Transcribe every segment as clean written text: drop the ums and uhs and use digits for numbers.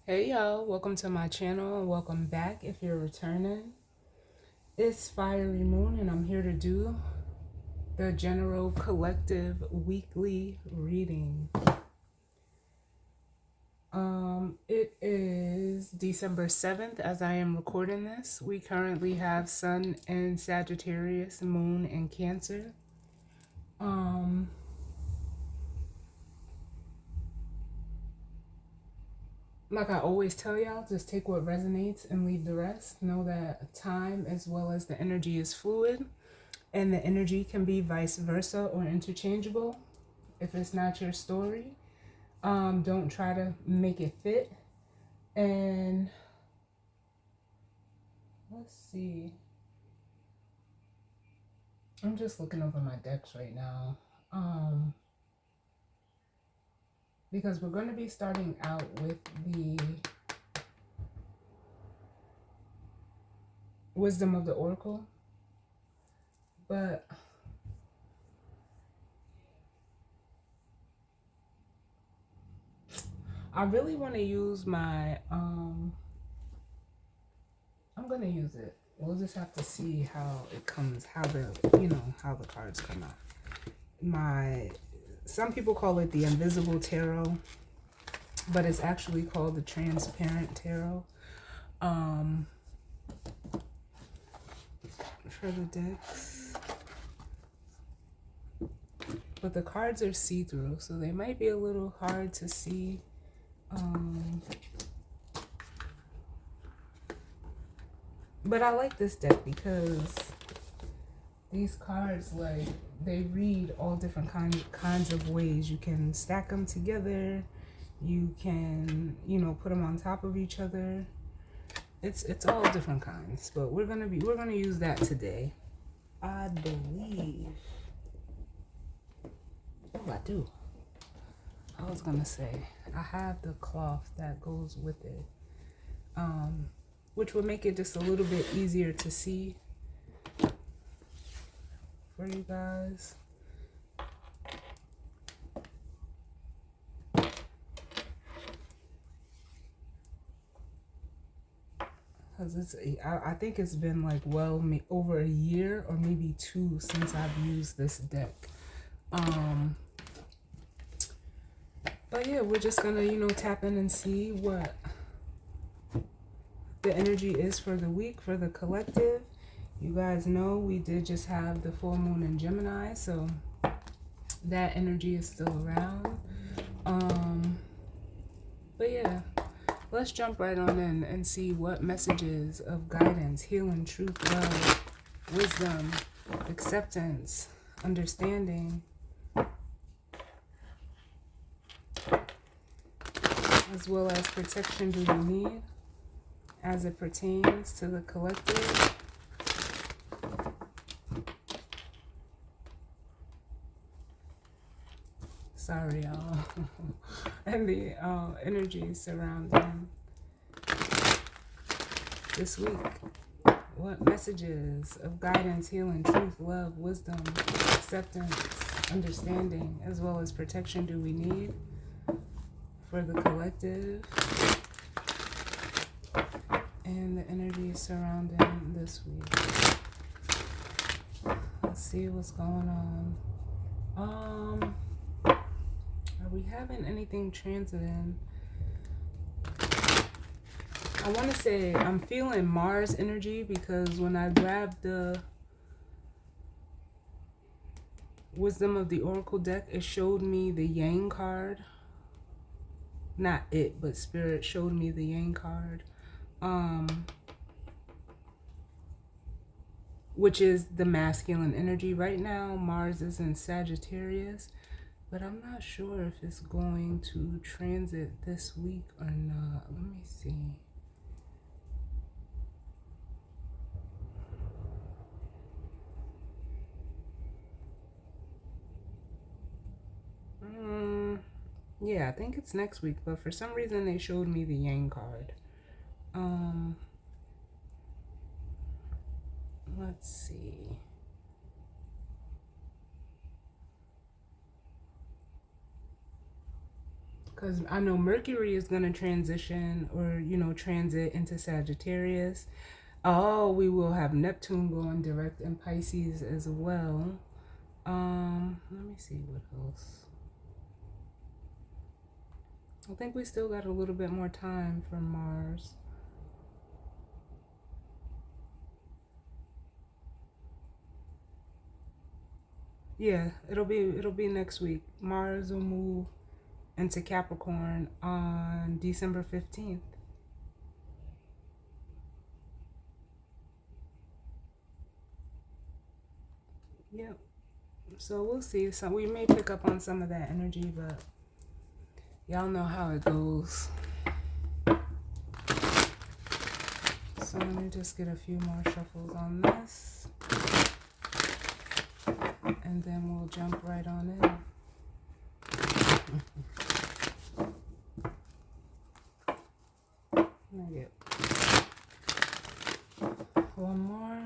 Hey y'all, welcome to my channel and welcome back if you're returning. It's Fiery Moon and I'm here to do the General Collective Weekly Reading. It is December 7th as I am recording this. We currently have Sun in Sagittarius, Moon in Cancer. Like I always tell y'all, just take what resonates and leave the rest. Know that time as well as the energy is fluid and the energy can be vice versa or interchangeable. If it's not your story, don't try to make it fit. And let's see. I'm just looking over my decks right now. Because we're going to be starting out with the Wisdom of the Oracle. But I really want to use my, I'm going to use it. We'll just have to see how it comes, how how the cards come out. Some people call it the Invisible Tarot, but it's actually called the Transparent Tarot. For the decks. But the cards are see-through, so they might be a little hard to see. But I like this deck because these cards, like, they read all different kinds of ways. You can stack them together. You can, put them on top of each other. It's all different kinds, but we're gonna use that today. I believe. Oh, I do. I was gonna say I have the cloth that goes with it, which would make it just a little bit easier to see for you guys. Because I think it's been like over a year or maybe two since I've used this deck. But yeah, we're just gonna, tap in and see what the energy is for the week for the collective. You guys know we did just have the full moon in Gemini, so that energy is still around. But yeah, let's jump right on in and see what messages of guidance, healing, truth, love, wisdom, acceptance, understanding, as well as protection do we need as it pertains to the collective. Sorry, y'all. And the energy surrounding this week. What messages of guidance, healing, truth, love, wisdom, acceptance, understanding, as well as protection do we need for the collective and the energy surrounding this week? Let's see what's going on. Are we having anything transiting? I want to say I'm feeling Mars energy because when I grabbed the Wisdom of the Oracle deck, it showed me the Yang card. Not it, but Spirit showed me the Yang card. Which is the masculine energy. Right now, Mars is in Sagittarius, but I'm not sure if it's going to transit this week or not. Let me see. Yeah, I think it's next week, but for some reason they showed me the Yang card. Let's see. Because I know Mercury is going to transition or, transit into Sagittarius. Oh, we will have Neptune going direct in Pisces as well. Let me see what else. I think we still got a little bit more time for Mars. Yeah, it'll be next week. Mars will move into Capricorn on December 15th. Yep. So we'll see. So we may pick up on some of that energy, but y'all know how it goes. So let me just get a few more shuffles on this. And then we'll jump right on in. I get one more.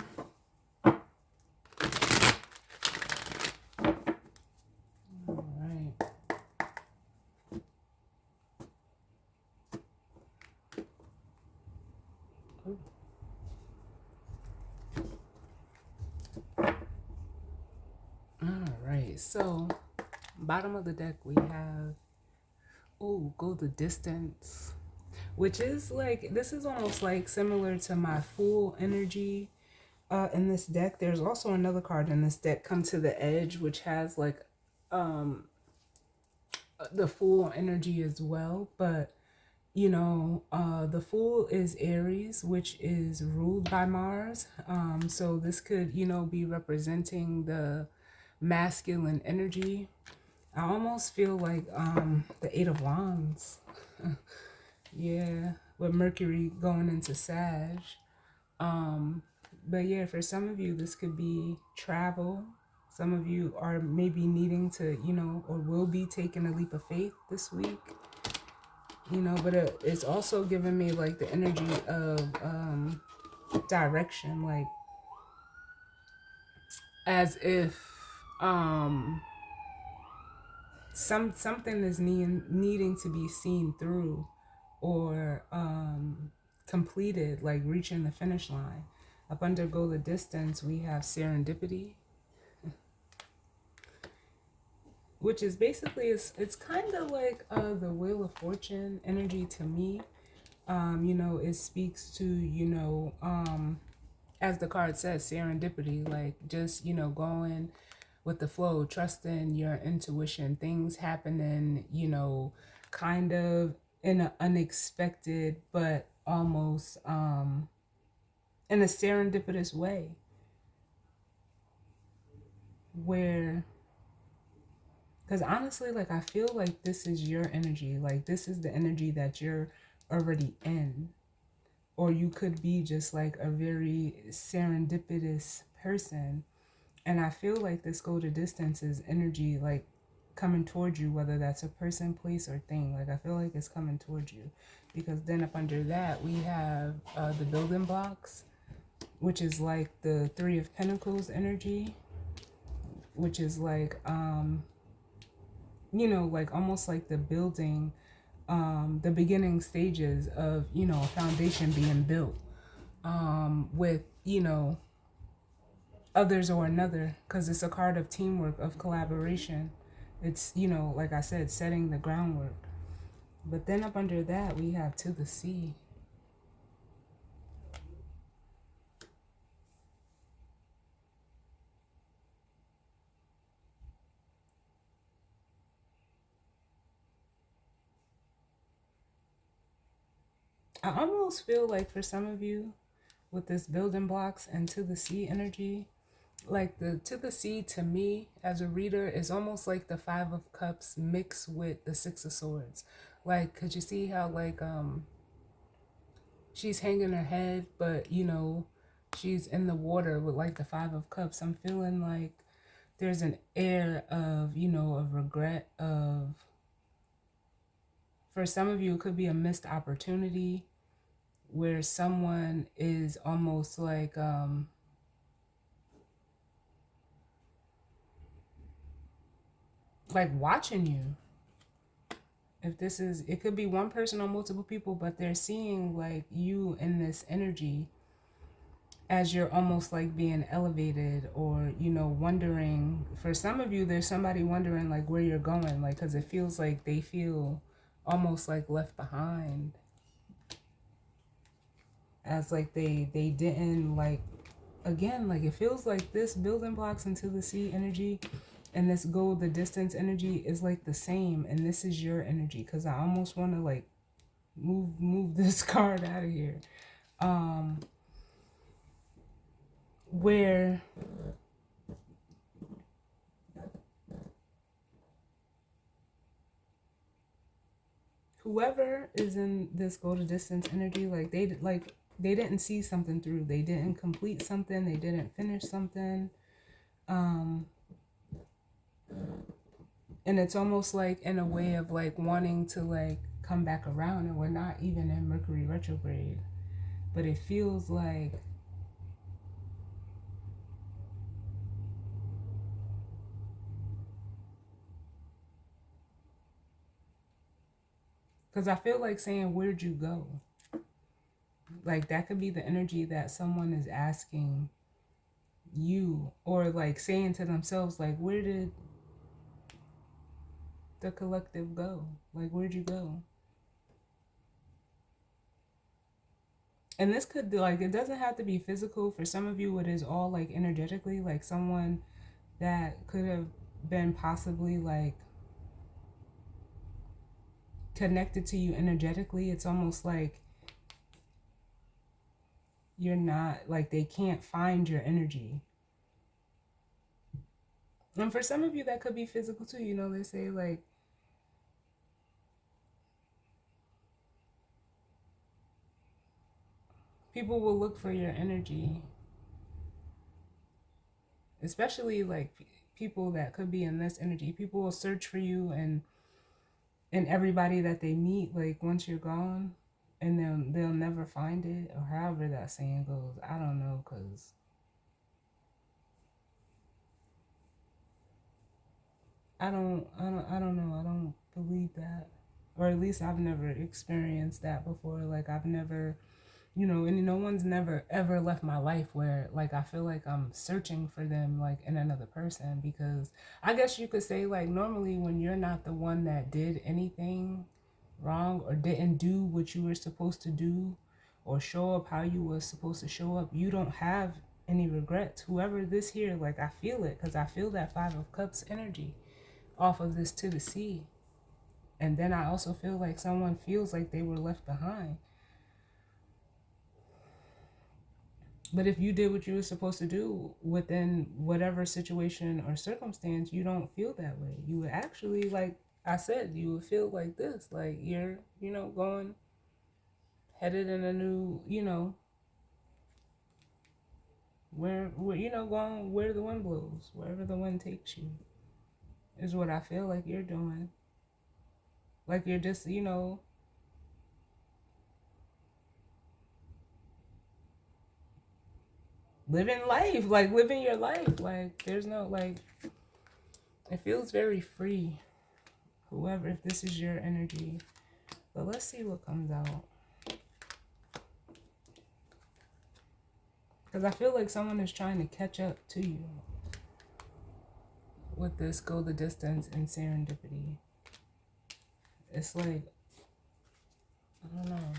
All right. Ooh. All right. So bottom of the deck we have, go the distance, which is like, this is almost like similar to my Fool energy in this deck. There's also another card in this deck, Come to the Edge, which has like the Fool energy as well. But the Fool is Aries, which is ruled by Mars. So this could, be representing the masculine energy. I almost feel like the Eight of Wands. Yeah, with Mercury going into Sag. But yeah, for some of you, this could be travel. Some of you are maybe needing to, or will be taking a leap of faith this week. But it's also giving me like the energy of direction, like as if something is needing to be seen through or completed, like reaching the finish line. Up under Go the Distance, we have Serendipity, which is basically, it's kind of like the Wheel of Fortune energy to me. It speaks to, as the card says, serendipity, like just, going with the flow, trusting your intuition, things happening, kind of in an unexpected, but almost in a serendipitous way, where, because honestly, like, I feel like this is your energy, like this is the energy that you're already in. Or you could be just like a very serendipitous person. And I feel like this Go to Distance is energy, like coming towards you, whether that's a person, place, or thing. Like, I feel like it's coming towards you. Because then up under that, we have the Building Blocks, which is like the Three of Pentacles energy, which is like, like almost like the building, the beginning stages of, a foundation being built with, others or another, because it's a card of teamwork, of collaboration. It's, like I said, setting the groundwork. But then up under that, we have To the Sea. I almost feel like for some of you, with this Building Blocks and To the Sea energy, like the To the Sea to me as a reader is almost like the Five of Cups mixed with the Six of Swords. Like, could you see how like she's hanging her head, but she's in the water with like the Five of Cups. I'm feeling like there's an air of, of regret, of, for some of you, it could be a missed opportunity where someone is almost like watching you. If this is, it could be one person or multiple people, but they're seeing like you in this energy as you're almost like being elevated, or wondering. For some of you, there's somebody wondering like where you're going, like, because it feels like they feel almost like left behind, as like they didn't, like, again, like it feels like this building blocks into the sea energy and this go the distance energy is like the same, and this is your energy, because I almost want to like move this card out of here. Where whoever is in this go to distance energy, like they didn't see something through, they didn't complete something, they didn't finish something, um and it's almost like in a way of like wanting to like come back around, and we're not even in Mercury retrograde, but it feels like because I feel like saying, where'd you go? Like that could be the energy that someone is asking you, or like saying to themselves, like, where did the collective go? Like, where'd you go? And this could, like, it doesn't have to be physical. For some of you, it is all like energetically, like someone that could have been possibly like connected to you energetically. It's almost like you're not, like, they can't find your energy. And for some of you, that could be physical too. They say like people will look for your energy, especially like people that could be in this energy. People will search for you and everybody that they meet, like once you're gone, and they'll never find it, or however that saying goes. I don't know, cause I don't know. I don't believe that, or at least I've never experienced that before. Like I've never, and no one's never ever left my life where like I feel like I'm searching for them like in another person, because I guess you could say like normally when you're not the one that did anything wrong or didn't do what you were supposed to do or show up how you were supposed to show up, you don't have any regrets. Whoever this here, like I feel it, because I feel that Five of Cups energy off of this to the sea. And then I also feel like someone feels like they were left behind. But if you did what you were supposed to do within whatever situation or circumstance, you don't feel that way. You would actually, like I said, you would feel like this, like you're, going, headed in a new, going where the wind blows, wherever the wind takes you, is what I feel like you're doing. Like you're just, living life, like living your life. Like there's no, like, it feels very free. Whoever, if this is your energy. But let's see what comes out. Because I feel like someone is trying to catch up to you with this go the distance and serendipity. It's like, I don't know.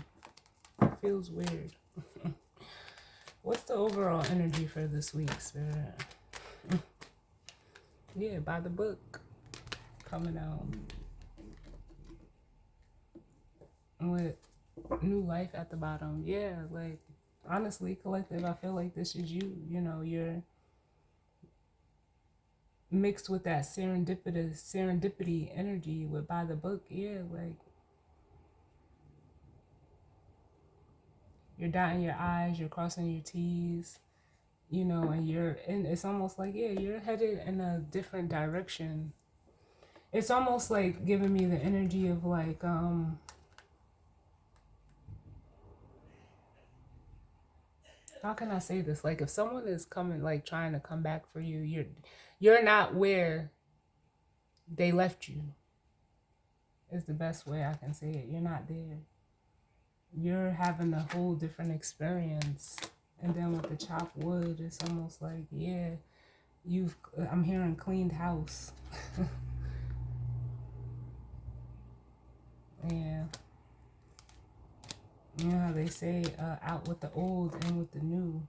It feels weird. What's the overall energy for this week, Spirit? Yeah, by the book coming out with new life at the bottom. Yeah, like honestly, collective, I feel like this is you. You're mixed with that serendipity energy with by the book. Yeah, like you're dotting your I's, you're crossing your T's, and it's almost like, yeah, you're headed in a different direction. It's almost like giving me the energy of like, how can I say this? Like if someone is coming, like trying to come back for you, you're not where they left you. is the best way I can say it. You're not there. You're having a whole different experience. And then with the chopped wood, it's almost like, yeah, I'm hearing cleaned house. Yeah. You know how they say, out with the old and with the new.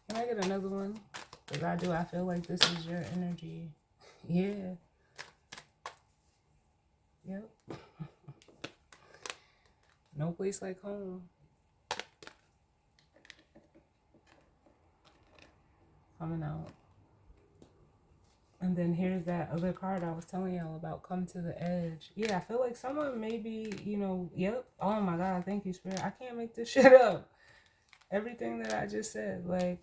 Can I get another one? Because I feel like this is your energy. Yeah. Yep. No place like home. Coming out. And then here's that other card I was telling y'all about, come to the edge. Yeah, I feel like someone maybe, yep. Oh my God, thank you, Spirit. I can't make this shit up. Everything that I just said, like,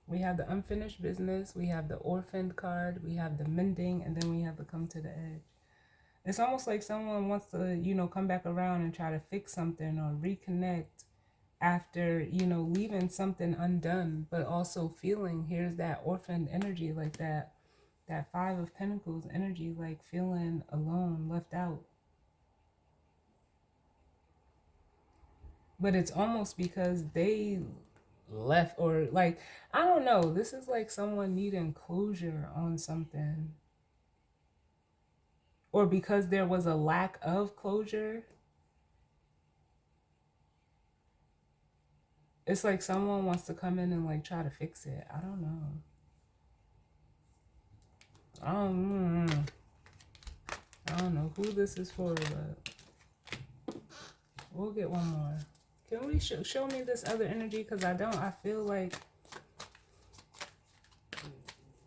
we have the unfinished business, we have the orphaned card, we have the mending, and then we have the come to the edge. It's almost like someone wants to, come back around and try to fix something or reconnect after, leaving something undone, but also feeling, here's that orphaned energy, like that Five of Pentacles energy, like feeling alone, left out. But it's almost because they left, or like, I don't know, this is like someone needing closure on something, or because there was a lack of closure. It's like someone wants to come in and like try to fix it. I don't know. I don't know who this is for, but we'll get one more. Can we show me this other energy? Because I feel like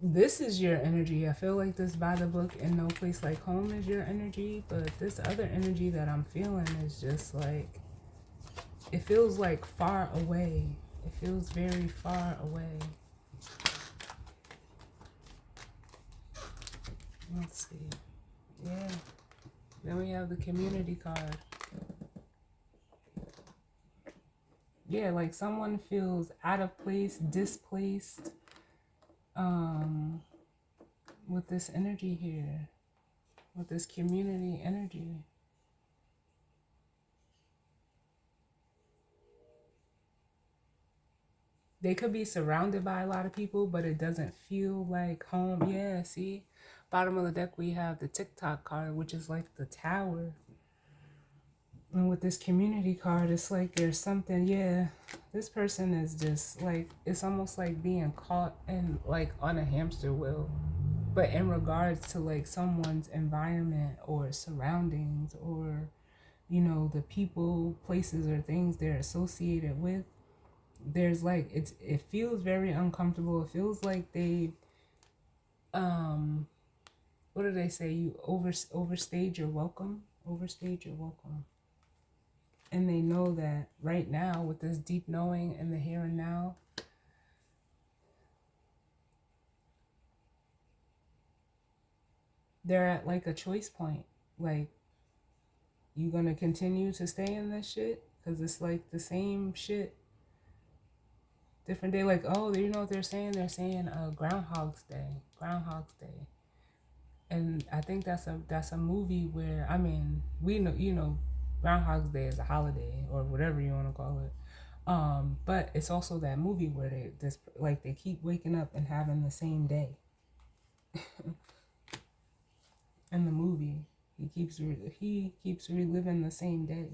this is your energy. I feel like this by the book and no place like home is your energy. But this other energy that I'm feeling is just like, it feels like far away. It feels very far away. Let's see. Yeah. Then we have the community card. Yeah, like someone feels out of place, displaced, with this energy here, with this community energy. They could be surrounded by a lot of people, but it doesn't feel like home. Yeah, see? Bottom of the deck, we have the TikTok card, which is like the tower. And with this community card, it's like there's something, yeah, this person is just like, it's almost like being caught in like on a hamster wheel. But in regards to like someone's environment or surroundings or, the people, places, or things they're associated with, there's like, it feels very uncomfortable. It feels like they, what do they say? You overstayed your welcome. Overstayed your welcome. And they know that right now, with this deep knowing in the here and now, they're at like a choice point. Like, you gonna continue to stay in this shit? Because it's like the same shit. Different day. Like, oh, you know what they're saying? They're saying Groundhog's Day. Groundhog's Day. And I think that's a movie where, I mean, we know, Groundhog's Day is a holiday or whatever you want to call it. But it's also that movie where they keep waking up and having the same day. In the movie, he keeps reliving the same day.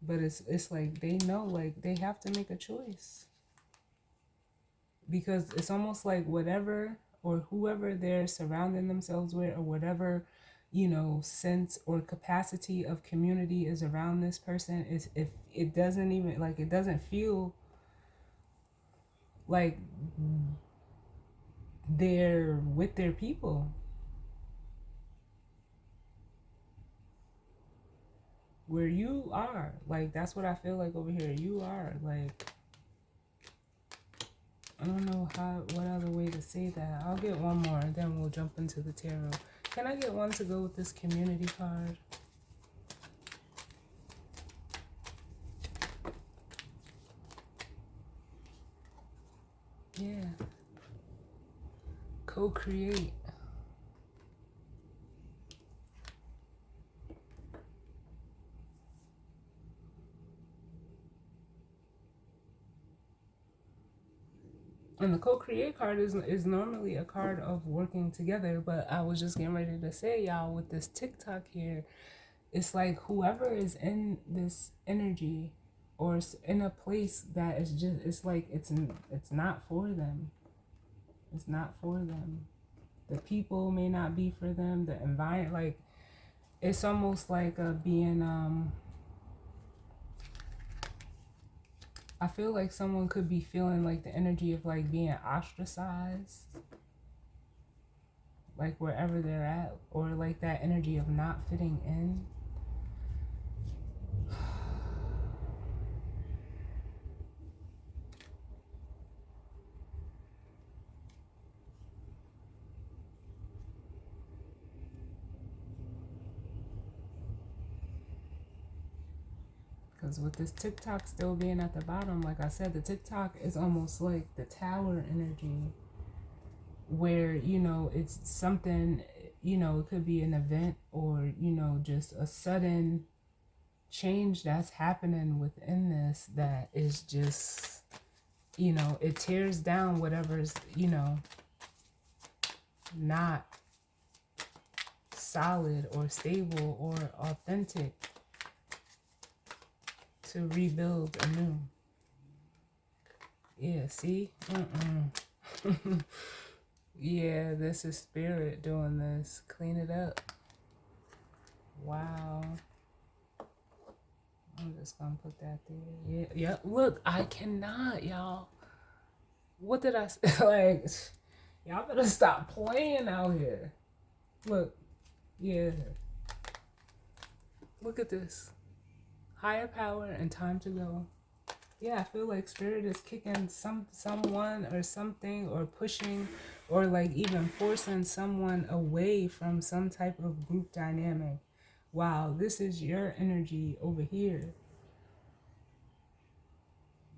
But it's like they know, like they have to make a choice, because it's almost like whatever or whoever they're surrounding themselves with, or whatever, sense or capacity of community is around this person, is, if it doesn't even, like, it doesn't feel like they're with their people. Where you are, like, that's what I feel like over here. You are like, I don't know what other way to say that. I'll get one more and then we'll jump into the tarot. Can I get one to go with this community card? Yeah. Co-create. And the co-create card is normally a card of working together, but I was just getting ready to say, y'all, with this TikTok here, it's like whoever is in this energy or in a place that is just, it's like it's not for them. It's not for them. The people may not be for them. The environment, like, it's almost like being I feel like someone could be feeling like the energy of like being ostracized, like wherever they're at, or like that energy of not fitting in. Because with this TikTok still being at the bottom, like I said, the TikTok is almost like the tower energy where, you know, it's something, you know, it could be an event or, you know, just a sudden change that's happening within this that is just, you know, it tears down whatever's, you know, not solid or stable or authentic to rebuild anew. Yeah, see? Yeah, this is spirit doing this. Clean it up. Wow. I'm just gonna put that there. Yeah, yeah. Look, I cannot, y'all. What did I say? Like, y'all better stop playing out here. Look, yeah. Look at this. Higher power and time to go. Yeah, I feel like spirit is kicking someone or something, or pushing, or like even forcing someone away from some type of group dynamic. Wow, this is your energy over here.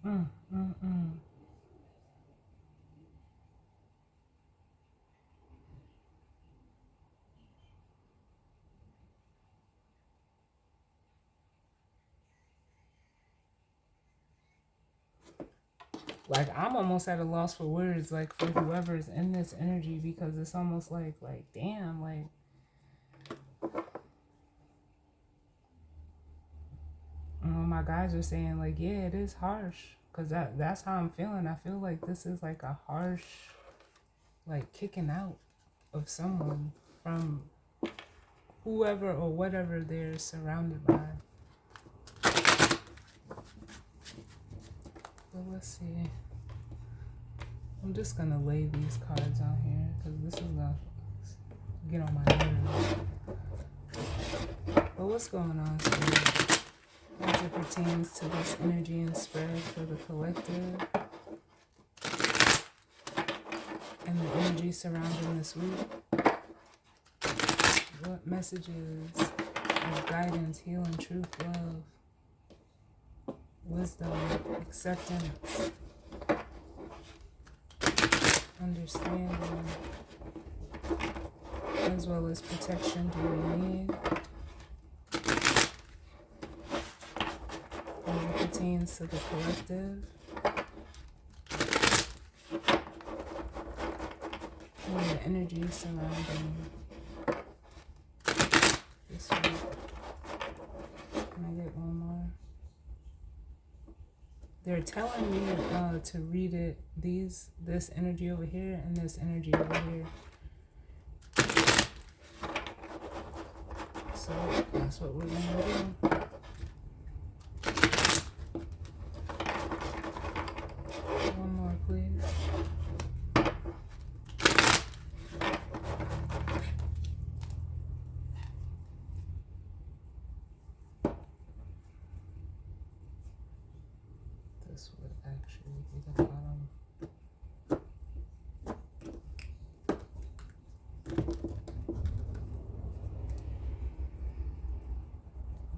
Mm, mm, mm. Like, I'm almost at a loss for words, like, for whoever's in this energy, because it's almost like damn, like, my guys are saying, like, yeah, it is harsh, because that's how I'm feeling. I feel like this is like a harsh, like, kicking out of someone from whoever or whatever they're surrounded by. But let's see. I'm just gonna lay these cards on here because this is gonna get on my nerves. But what's going on, Spirit, as it pertains to this energy and spread for the collective and the energy surrounding this week? What messages of guidance, healing, truth, love, wisdom, acceptance, understanding, as well as protection do we need as it pertains to the collective and the energy surrounding this week? Can I get one more? They're telling me to read it, this energy over here and this energy over here. So that's what we're gonna do. One more, please. This would actually be the bottom.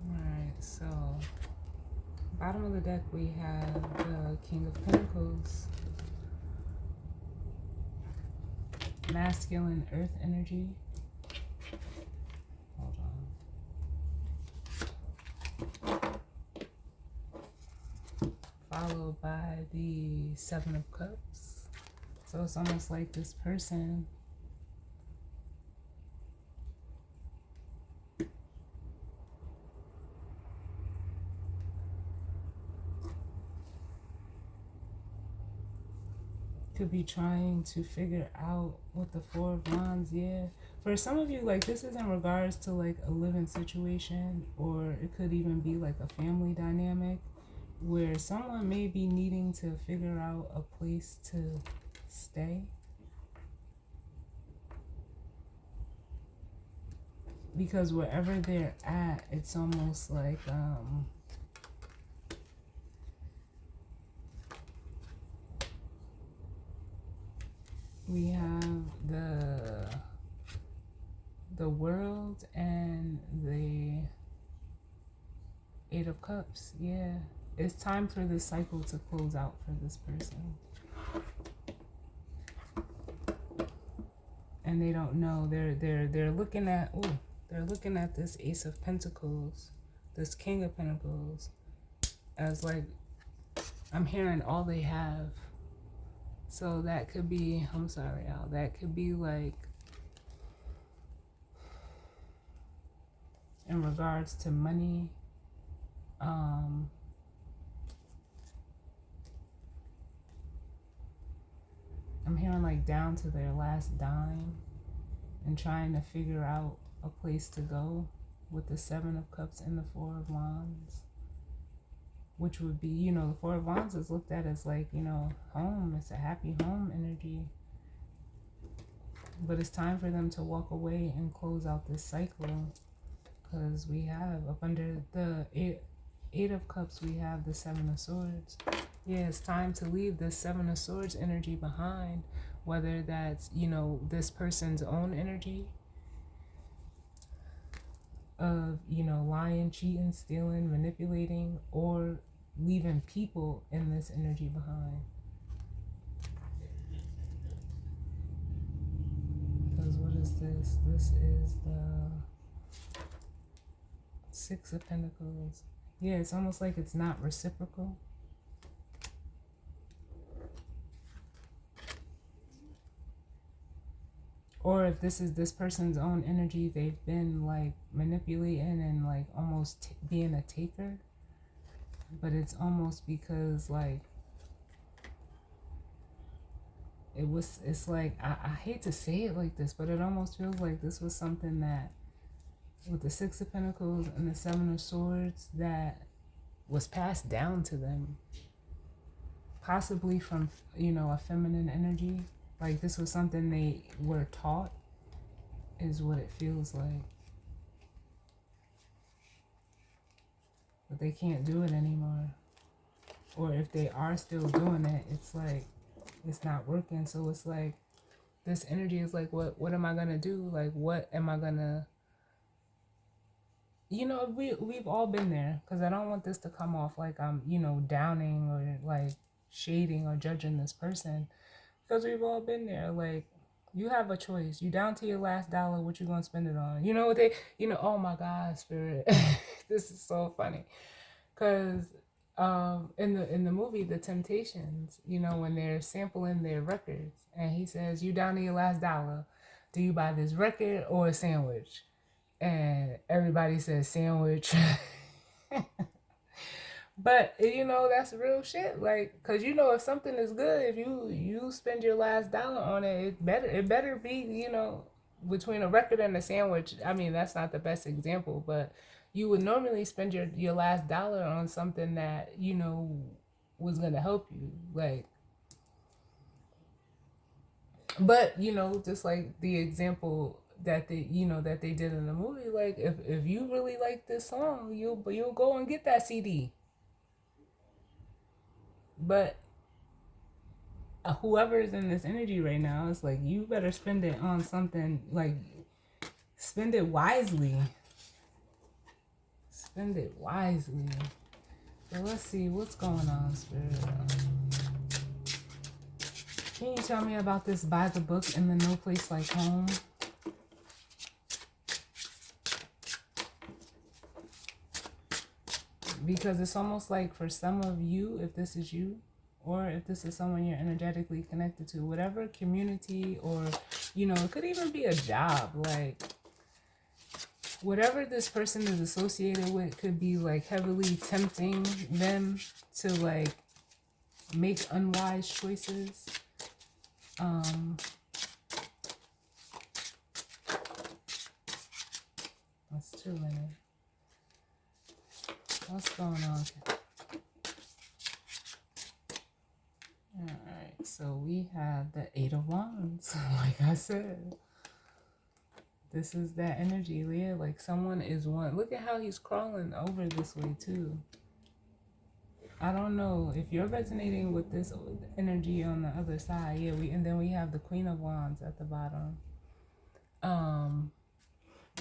Alright, so bottom of the deck we have the King of Pentacles, masculine earth energy. Hold on. Followed by the Seven of Cups. So it's almost like this person could be trying to figure out what the Four of Wands, yeah. For some of you, like, this is in regards to like a living situation, or it could even be like a family dynamic where someone may be needing to figure out a place to stay. Because wherever they're at, it's almost like we have the World and the Eight of Cups. Yeah, it's time for this cycle to close out for this person, and they don't know. They're looking at, oh, they're looking at this Ace of Pentacles, this King of Pentacles, as like, I'm hearing all they have. So that could be, I'm sorry, Al, that could be like in regards to money. I'm hearing like down to their last dime and trying to figure out a place to go with the Seven of Cups and the Four of Wands, which would be, you know, the Four of Wands is looked at as like, you know, home. It's a happy home energy. But it's time for them to walk away and close out this cycle, because we have up under the Eight of Cups, we have the Seven of Swords. Yeah, it's time to leave the Seven of Swords energy behind, whether that's, you know, this person's own energy of, you know, lying, cheating, stealing, manipulating, or leaving people in this energy behind. Because what is this? This is the Six of Pentacles. Yeah, it's almost like it's not reciprocal. Or if this is this person's own energy, they've been like manipulating and like almost being a taker. But it's almost because like it's like, I hate to say it like this, but it almost feels like this was something that with the Six of Pentacles and the Seven of Swords that was passed down to them. Possibly from, you know, a feminine energy. Like this was something they were taught, is what it feels like. But they can't do it anymore. Or if they are still doing it, it's like, it's not working. So it's like, this energy is like, what am I going to do? Like, what am I going to, you know, we've all been there. Because I don't want this to come off like I'm, you know, downing or like shading or judging this person. Because we've all been there. Like, you have a choice. You down to your last dollar, what you gonna spend it on? You know what they, you know, oh my God, Spirit. This is so funny. Because in the movie The Temptations, you know, when they're sampling their records, and he says, you down to your last dollar, do you buy this record or a sandwich? And everybody says sandwich. But you know, that's real shit. Like, cause you know, if something is good, if you spend your last dollar on it, it better be, you know, between a record and a sandwich. I mean, that's not the best example, but you would normally spend your last dollar on something that, you know, was gonna help you. Like, but you know, just like the example that they, you know, that they did in the movie, like if you really like this song, you'll go and get that CD. But whoever's in this energy right now, it's like, you better spend it on something, like spend it wisely. Spend it wisely. So let's see what's going on, Spirit. Can you tell me about this by the book in the No Place Like Home? Because it's almost like for some of you, if this is you, or if this is someone you're energetically connected to, whatever community, or, it could even be a job, like, whatever this person is associated with could be, like, heavily tempting them to, like, make unwise choices. That's too many. What's going on? Alright, so we have the Eight of Wands. Like I said, this is that energy, Leah. Like, someone is one. Look at how he's crawling over this way too. I don't know if you're resonating with this energy on the other side. Yeah, and then we have the Queen of Wands at the bottom.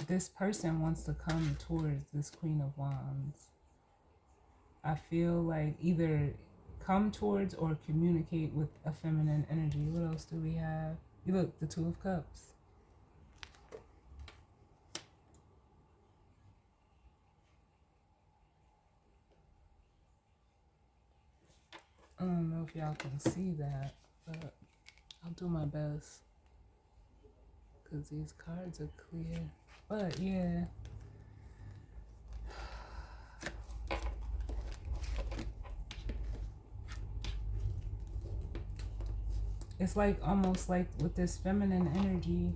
This person wants to come towards this Queen of Wands. I feel like either come towards or communicate with a feminine energy. What else do we have? You look, the Two of Cups. I don't know if y'all can see that, but I'll do my best because these cards are clear. But yeah, it's like almost like with this feminine energy,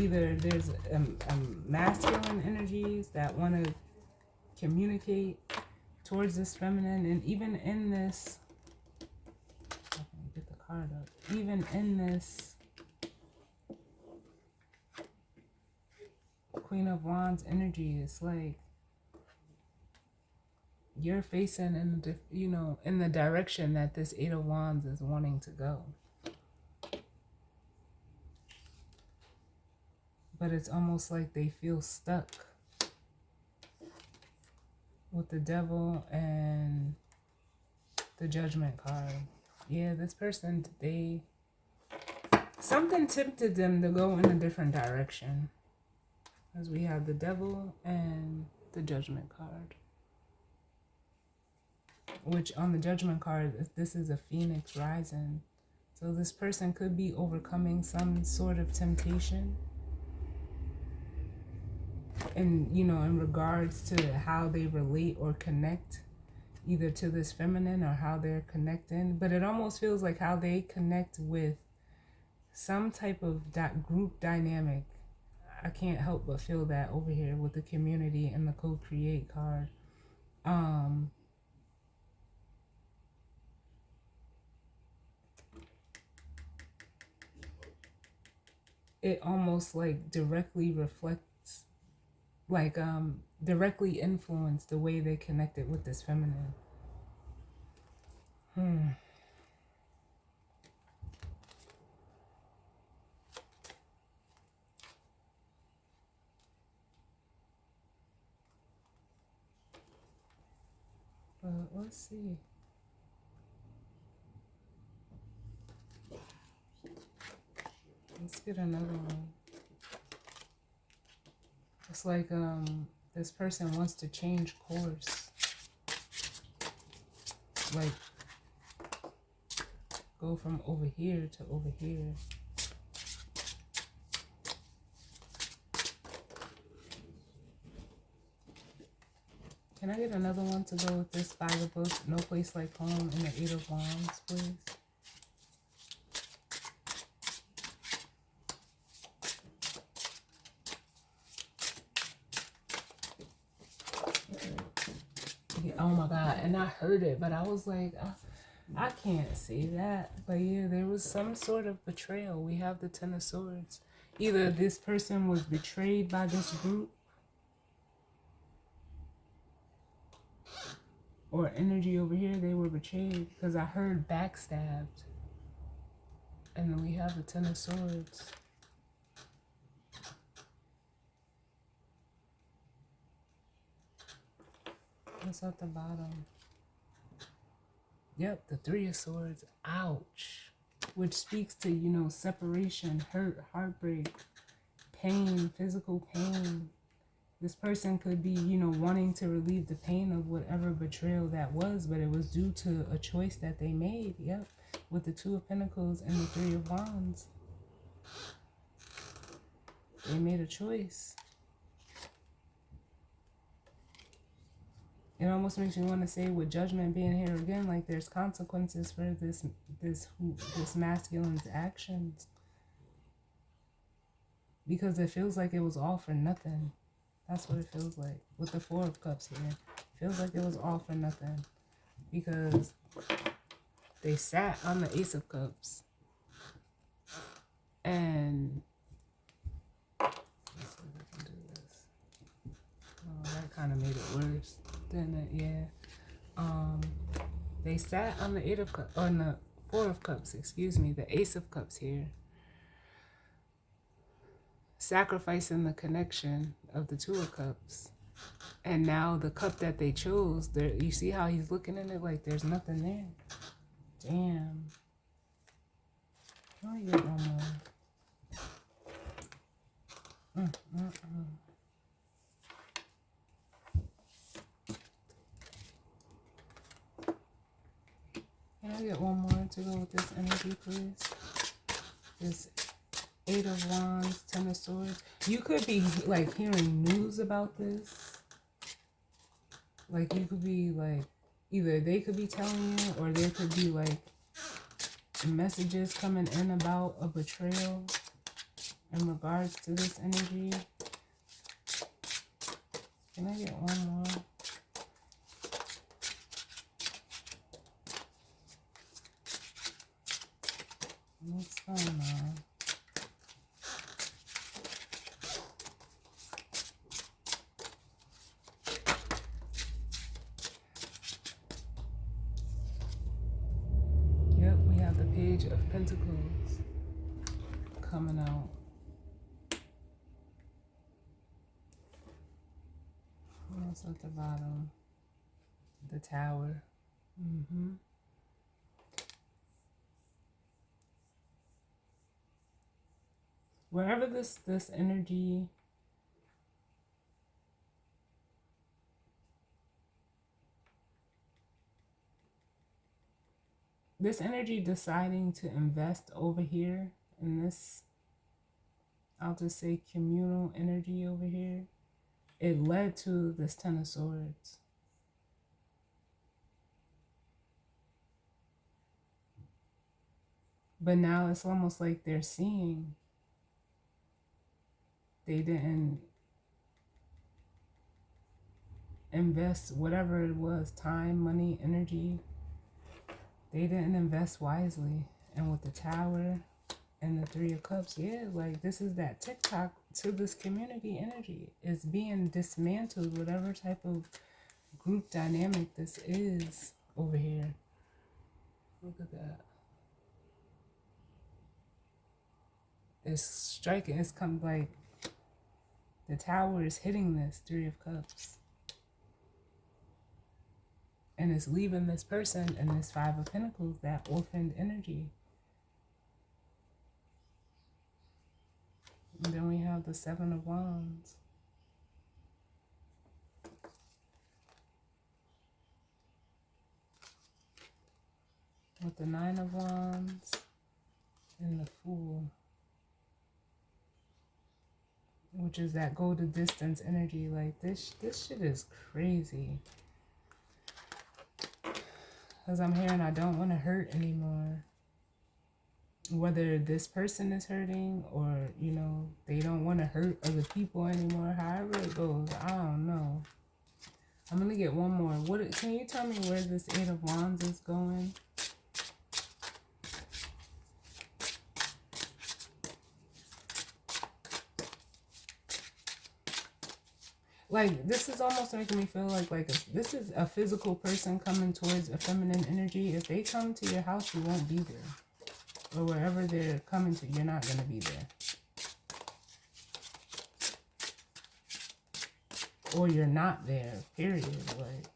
either there's a masculine energies that want to communicate towards this feminine, and even in this, I can get the card up, even in this Queen of Wands energy, it's like you're facing in the direction that this Eight of Wands is wanting to go. But it's almost like they feel stuck with the Devil and the Judgment card. Yeah, this person, something tempted them to go in a different direction. As we have the Devil and the Judgment card. Which on the Judgment card, this is a Phoenix rising. So this person could be overcoming some sort of temptation. And, in regards to how they relate or connect, either to this feminine or how they're connecting. But it almost feels like how they connect with some type of group dynamic. I can't help but feel that over here with the community and the co-create card. It almost like directly reflects, like directly influence the way they connected with this feminine. But let's see. Let's get another one. It's like this person wants to change course. Like go from over here to over here. Can I get another one to go with this Five of Books? No Place Like Home and the Eight of Wands, please. Oh my God, and I heard it, but I was like, I can't say that. But yeah, there was some sort of betrayal. We have the Ten of Swords. Either this person was betrayed by this group, or energy over here, they were betrayed, because I heard backstabbed. And then we have the Ten of Swords. What's at the bottom? Yep, the Three of Swords. Ouch. Which speaks to, separation, hurt, heartbreak, pain, physical pain. This person could be, you know, wanting to relieve the pain of whatever betrayal that was, but it was due to a choice that they made. Yep. With the Two of Pentacles and the Three of Wands. They made a choice. It almost makes me want to say, with Judgment being here again, like there's consequences for this masculine's actions. Because it feels like it was all for nothing. That's what it feels like. With the Four of Cups here. It feels like it was all for nothing. Because they sat on the Ace of Cups. And let's see if I can do this. Oh, that kind of made it worse, didn't it? Yeah. They sat on the Eight of Cups, or the Four of Cups, excuse me, the Ace of Cups here. Sacrificing the connection of the Two of Cups. And now the cup that they chose, there, you see how he's looking in it like there's nothing there. Damn. Let me get one more. Can I get one more to go with this energy, please? This Eight of Wands, Ten of Swords. You could be like hearing news about this. Like you could be like, either they could be telling you, or there could be like messages coming in about a betrayal in regards to this energy. Can I get one more? What's going on? Yep, we have the Page of Pentacles coming out. What else at the bottom? The Tower. Wherever this energy deciding to invest over here in this, I'll just say communal energy over here, it led to this Ten of Swords. But now it's almost like they're seeing they didn't invest whatever it was, time, money, energy. They didn't invest wisely. And with the Tower and the Three of Cups, yeah, like this is that TikTok to this community energy. It's being dismantled, whatever type of group dynamic this is over here. Look at that. It's striking. It's come like the Tower is hitting this Three of Cups. And it's leaving this person and this Five of Pentacles, that orphaned energy. And then we have the Seven of Wands. With the Nine of Wands and the Fool. Which is that go the distance energy. Like this shit is crazy. Because I'm hearing I don't want to hurt anymore. Whether this person is hurting or, you know, they don't want to hurt other people anymore. However it goes, I don't know. I'm going to get one more. Can you tell me where this Eight of Wands is going? Like, this is almost making me feel like this is a physical person coming towards a feminine energy. If they come to your house, you won't be there. Or wherever they're coming to, you're not going to be there. Or you're not there, period. Like,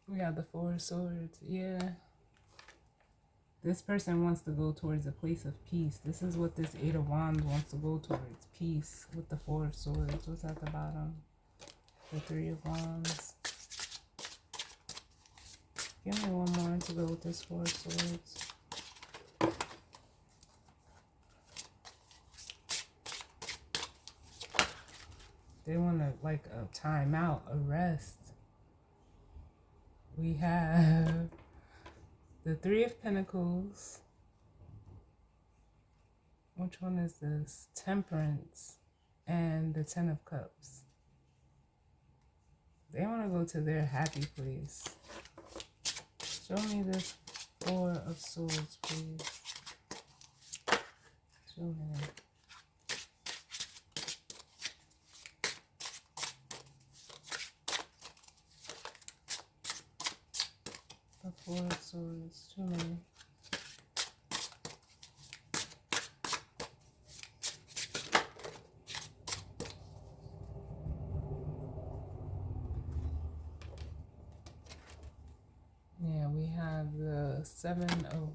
We got the Four of Swords. Yeah. This person wants to go towards a place of peace. This is what this Eight of Wands wants to go towards. Peace with the Four of Swords. What's at the bottom? The Three of Wands. Give me one more to go with this Four of Swords. They want to, like, a timeout, a rest. We have the Three of Pentacles. Which one is this? Temperance and the Ten of Cups. They want to go to their happy place. Show me this Four of Swords, please. Show me. The Four of Swords, too many. Yeah, we have the Seven of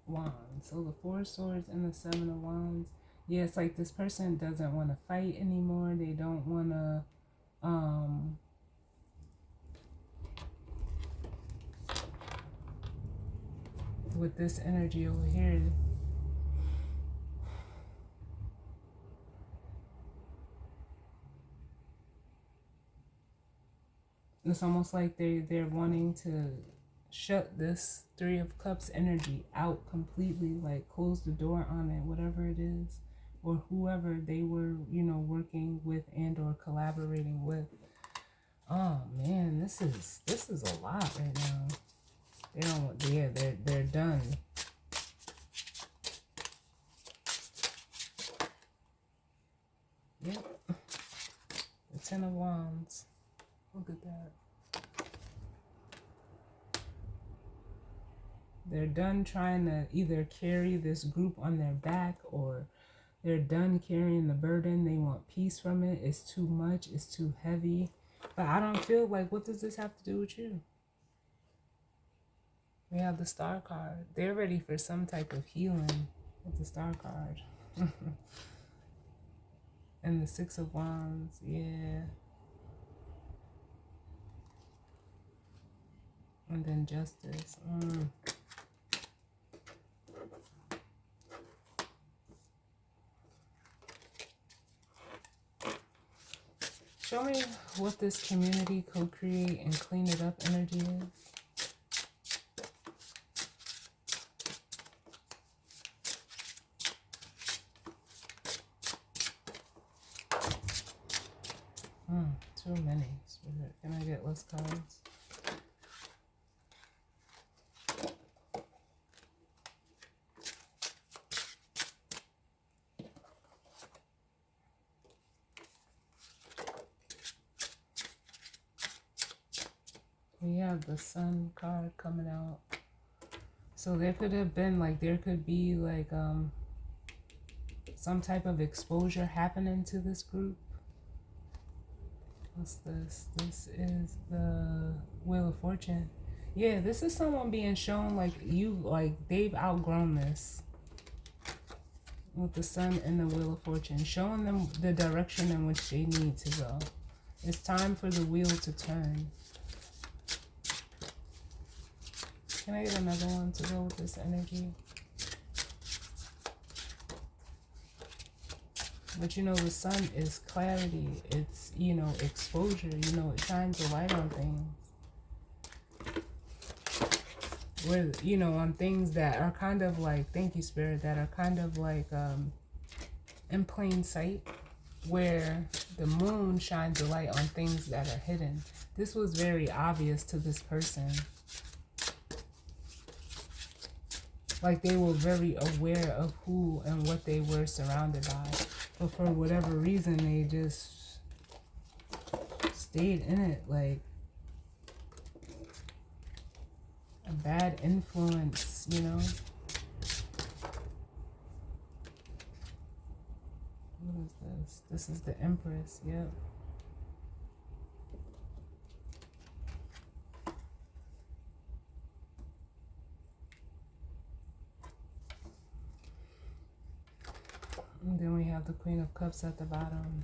Wands. So the Four of Swords and the Seven of Wands. Yeah, it's like this person doesn't want to fight anymore. They don't want to, with this energy over here, it's almost like they're wanting to shut this Three of Cups energy out completely, like close the door on it, whatever it is, or whoever they were, you know, working with and or collaborating with. Oh man, this is a lot right now. They don't want, yeah, they're done. Yep. The Ten of Wands. Look at that. They're done trying to either carry this group on their back, or they're done carrying the burden. They want peace from it. It's too much. It's too heavy. But I don't feel like, what does this have to do with you? We have the Star card. They're ready for some type of healing with the Star card. And the Six of Wands. Yeah. And then Justice. Show me what this community co-create and clean it up energy is. Too many. Can I get less cards? We have the Sun card coming out. So there could have been, like, there could be like some type of exposure happening to this group. What's this? This is the Wheel of Fortune. Yeah, this is someone being shown like they've outgrown this. With the Sun and the Wheel of Fortune, showing them the direction in which they need to go. It's time for the wheel to turn. Can I get another one to go with this energy? But you know, the Sun is clarity. It's, you know, exposure. You know, it shines a light on things. Where, you know, on things that are kind of like, thank you, Spirit, that are kind of like in plain sight. Where the moon shines a light on things that are hidden. This was very obvious to this person. Like they were very aware of who and what they were surrounded by. But for whatever reason, they just stayed in it. Like a bad influence, you know? What is this? This is the Empress, yep. have the Queen of Cups at the bottom.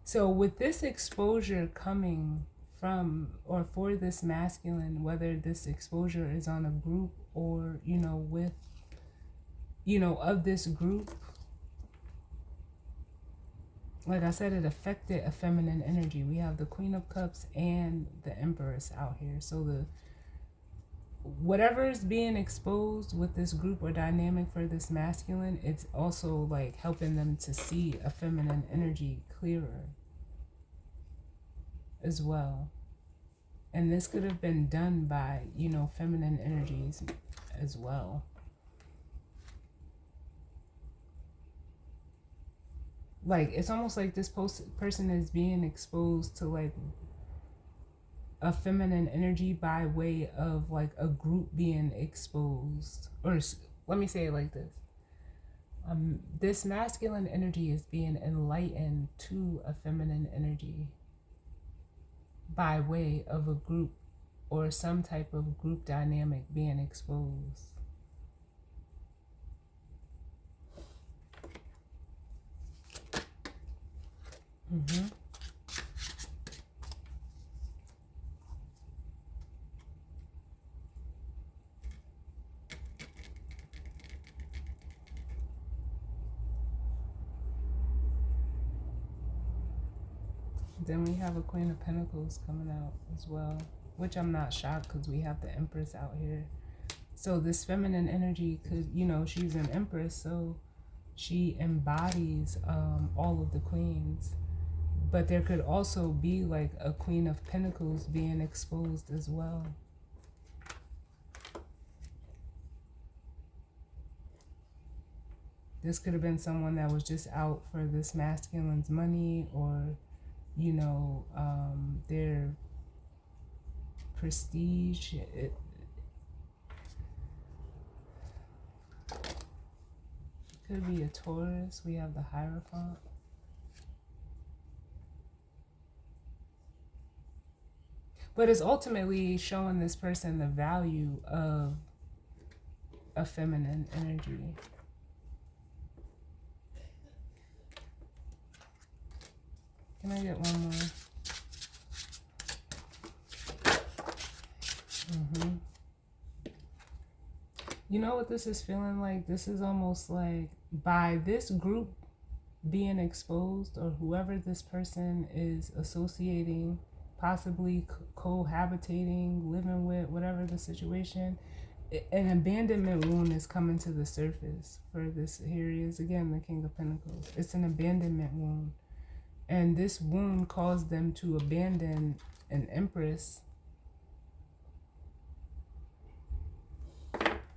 So with this exposure coming from or for this masculine, whether this exposure is on a group or, with, of this group, like I said, it affected a feminine energy. We have the Queen of Cups and the Empress out here. So whatever is being exposed with this group or dynamic for this masculine, it's also like helping them to see a feminine energy clearer as well. And this could have been done by, feminine energies as well. Like, it's almost like this person is being exposed to like a feminine energy by way of like a group being exposed. Or let me say it like this. This masculine energy is being enlightened to a feminine energy by way of a group or some type of group dynamic being exposed. Then we have a Queen of Pentacles coming out as well, which I'm not shocked because we have the Empress out here. So this feminine energy could, she's an Empress, so she embodies all of the queens. But there could also be like a Queen of Pentacles being exposed as well. This could have been someone that was just out for this masculine's money or, their prestige. It could be a Taurus. We have the Hierophant. But it's ultimately showing this person the value of a feminine energy. Can I get one more? You know what this is feeling like? This is almost like by this group being exposed, or whoever this person is associating, possibly cohabitating, living with, whatever the situation, an abandonment wound is coming to the surface for this. Here he is again, the King of Pentacles. It's an abandonment wound. And this wound caused them to abandon an Empress.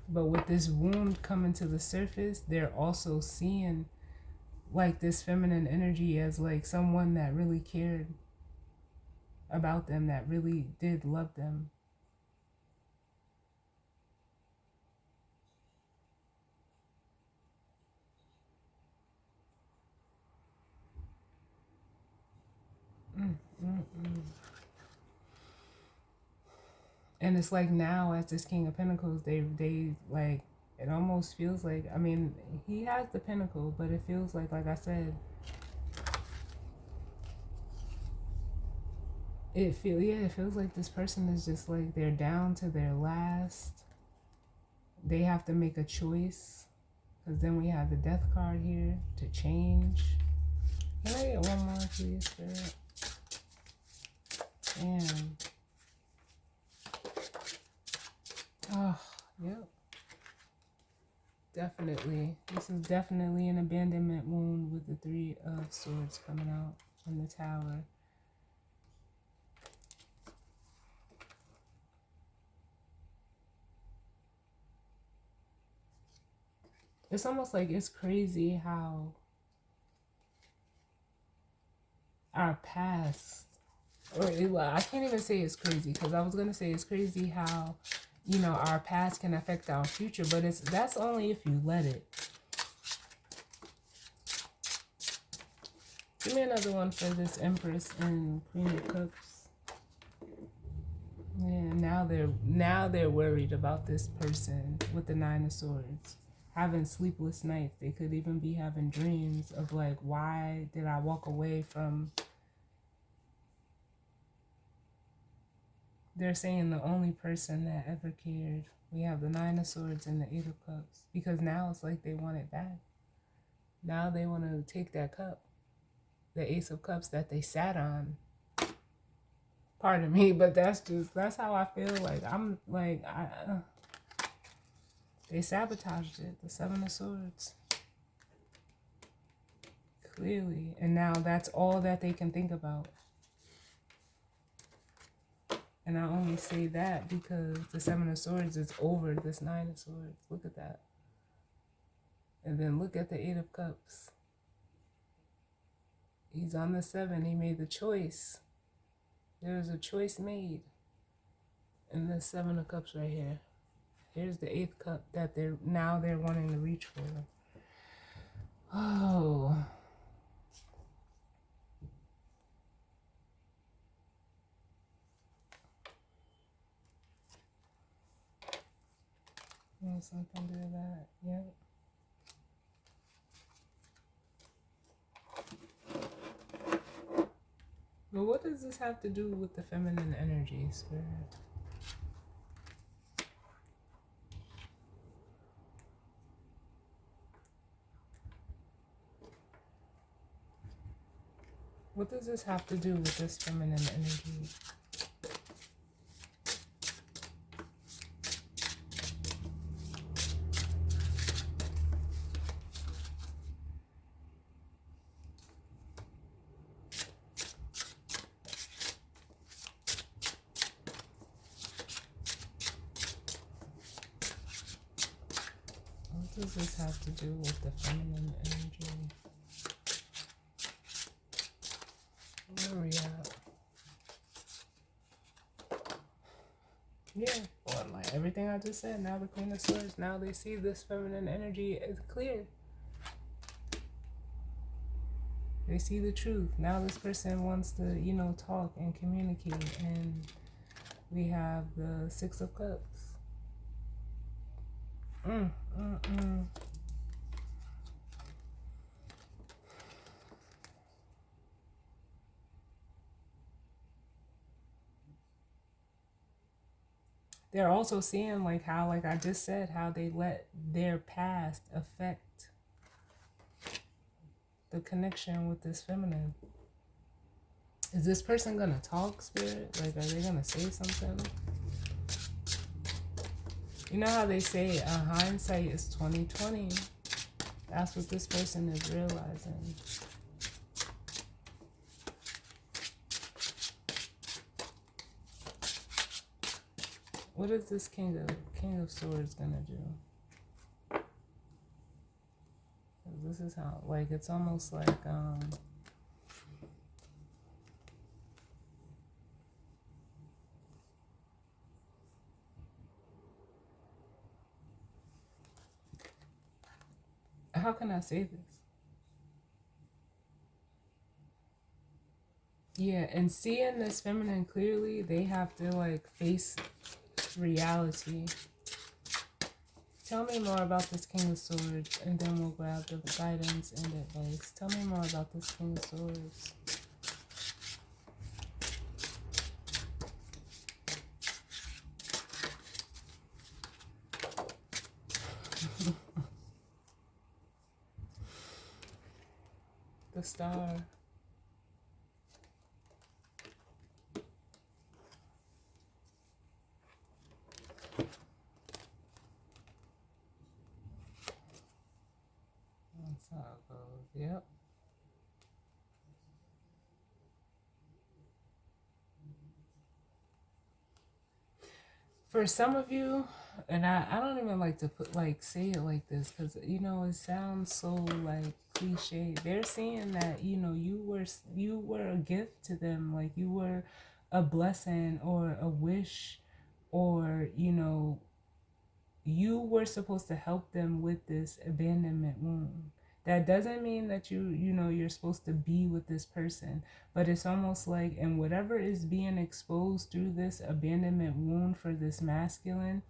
But with this wound coming to the surface, they're also seeing like this feminine energy as like someone that really cared about them, that really did love them. And it's like now, as this King of Pentacles, they like, it almost feels like, I mean, he has the Pentacle, but it feels like I said, it feels like this person is just like, they're down to their last. They have to make a choice, because then we have the Death card here to change. Can I get one more, please, Spirit? Damn. Oh, yep. Definitely. This is definitely an abandonment wound with the Three of Swords coming out from the Tower. It's almost like it's crazy how our past, I can't even say it's crazy, because I was going to say it's crazy how, our past can affect our future, but that's only if you let it. Give me another one for this Empress and Queen of Cups. Yeah, now they're worried about this person with the Nine of Swords. having sleepless nights. They could even be having dreams of like, why did I walk away from. They're saying the only person that ever cared. We have the Nine of Swords and the Eight of Cups. Because now it's like they want it back. Now they want to take that cup, the Ace of Cups that they sat on. Pardon me, but that's how I feel. Like, I'm like, they sabotaged it. The Seven of Swords. Clearly. And now that's all that they can think about. And I only say that because the Seven of Swords is over this Nine of Swords. Look at that. And then look at the Eight of Cups. He's on the 7. He made the choice. There was a choice made. And the 7 of Cups right here. Here's the 8th cup that they're wanting to reach for. Oh. Something to that. Yep. But what does this have to do with the feminine energy, Spirit? What does this have to do with this feminine energy? What does this have to do with the feminine energy? Where are we at? Yeah, well, like everything I just said, now the Queen of Swords, now they see this feminine energy is clear. They see the truth. Now this person wants to, talk and communicate. And we have the Six of Cups. They're also seeing like how, like I just said, how they let their past affect the connection with this feminine. Is this person gonna talk, Spirit? Like, are they gonna say something? You know how they say hindsight is 2020. That's what this person is realizing. What is this King of Swords gonna do? This is how, like, it's almost like how can I say this? Yeah, and seeing this feminine clearly, they have to like face reality. Tell me more about this King of Swords, and then we'll grab the guidance and advice. Tell me more about this King of Swords. The Star. That's how it goes. Yep. For some of you, and I don't even like to put like say it like this because it sounds so like cliche. They're saying that you were a gift to them, like you were a blessing or a wish, or you were supposed to help them with this abandonment wound. That doesn't mean that you're supposed to be with this person, but it's almost like, and whatever is being exposed through this abandonment wound for this masculine,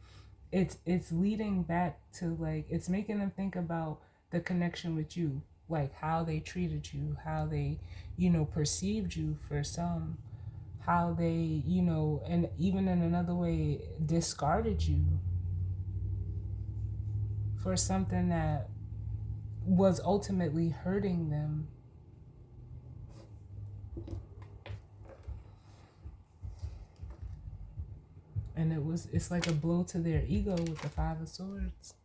it's leading back to like it's making them think about the connection with you, like how they treated you, how they, perceived you for some, how they, and even in another way discarded you for something that was ultimately hurting them. And it's like a blow to their ego with the Five of Swords.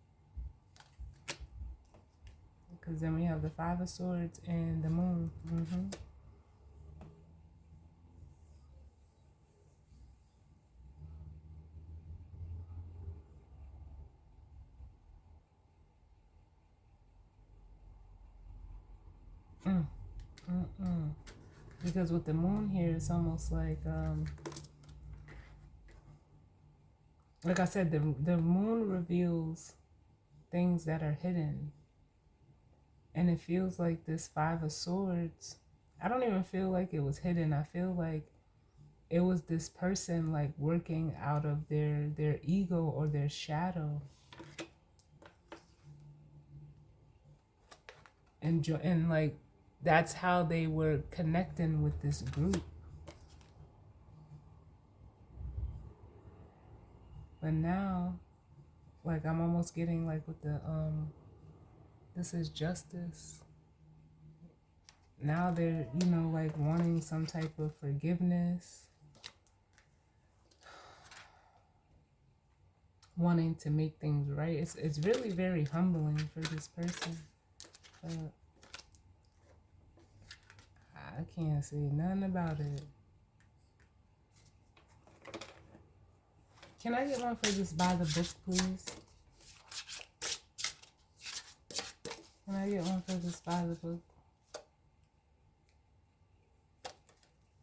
Because then we have the Five of Swords and the Moon. Mm, mm, mm. Because with the Moon here, it's almost like I said, the Moon reveals things that are hidden. And it feels like this Five of Swords, I don't even feel like it was hidden. I feel like it was this person like working out of their ego or their shadow, and like that's how they were connecting with this group. But now, like I'm almost getting like with the this is justice. Now they're, like wanting some type of forgiveness, wanting to make things right. It's really very humbling for this person. But I can't say nothing about it. Can I get one for this by the book, please? Can I get one for this by the book?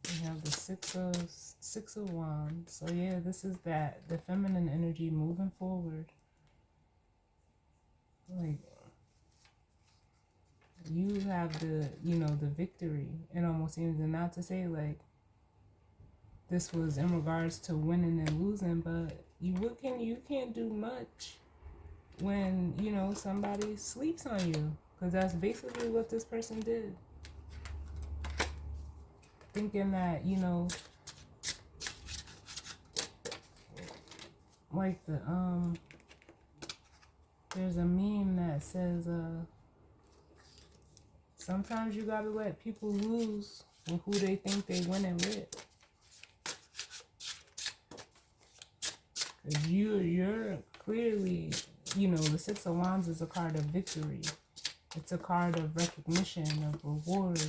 We have the six of wands. So yeah, this is the feminine energy moving forward. Like you have the victory. It almost seems, and not to say like this was in regards to winning and losing, but you can't do much when somebody sleeps on you, because that's basically what this person did. Thinking that like there's a meme that says sometimes you gotta let people lose with who they think they winning with. Cause you're clearly, the Six of Wands is a card of victory. It's a card of recognition, of reward.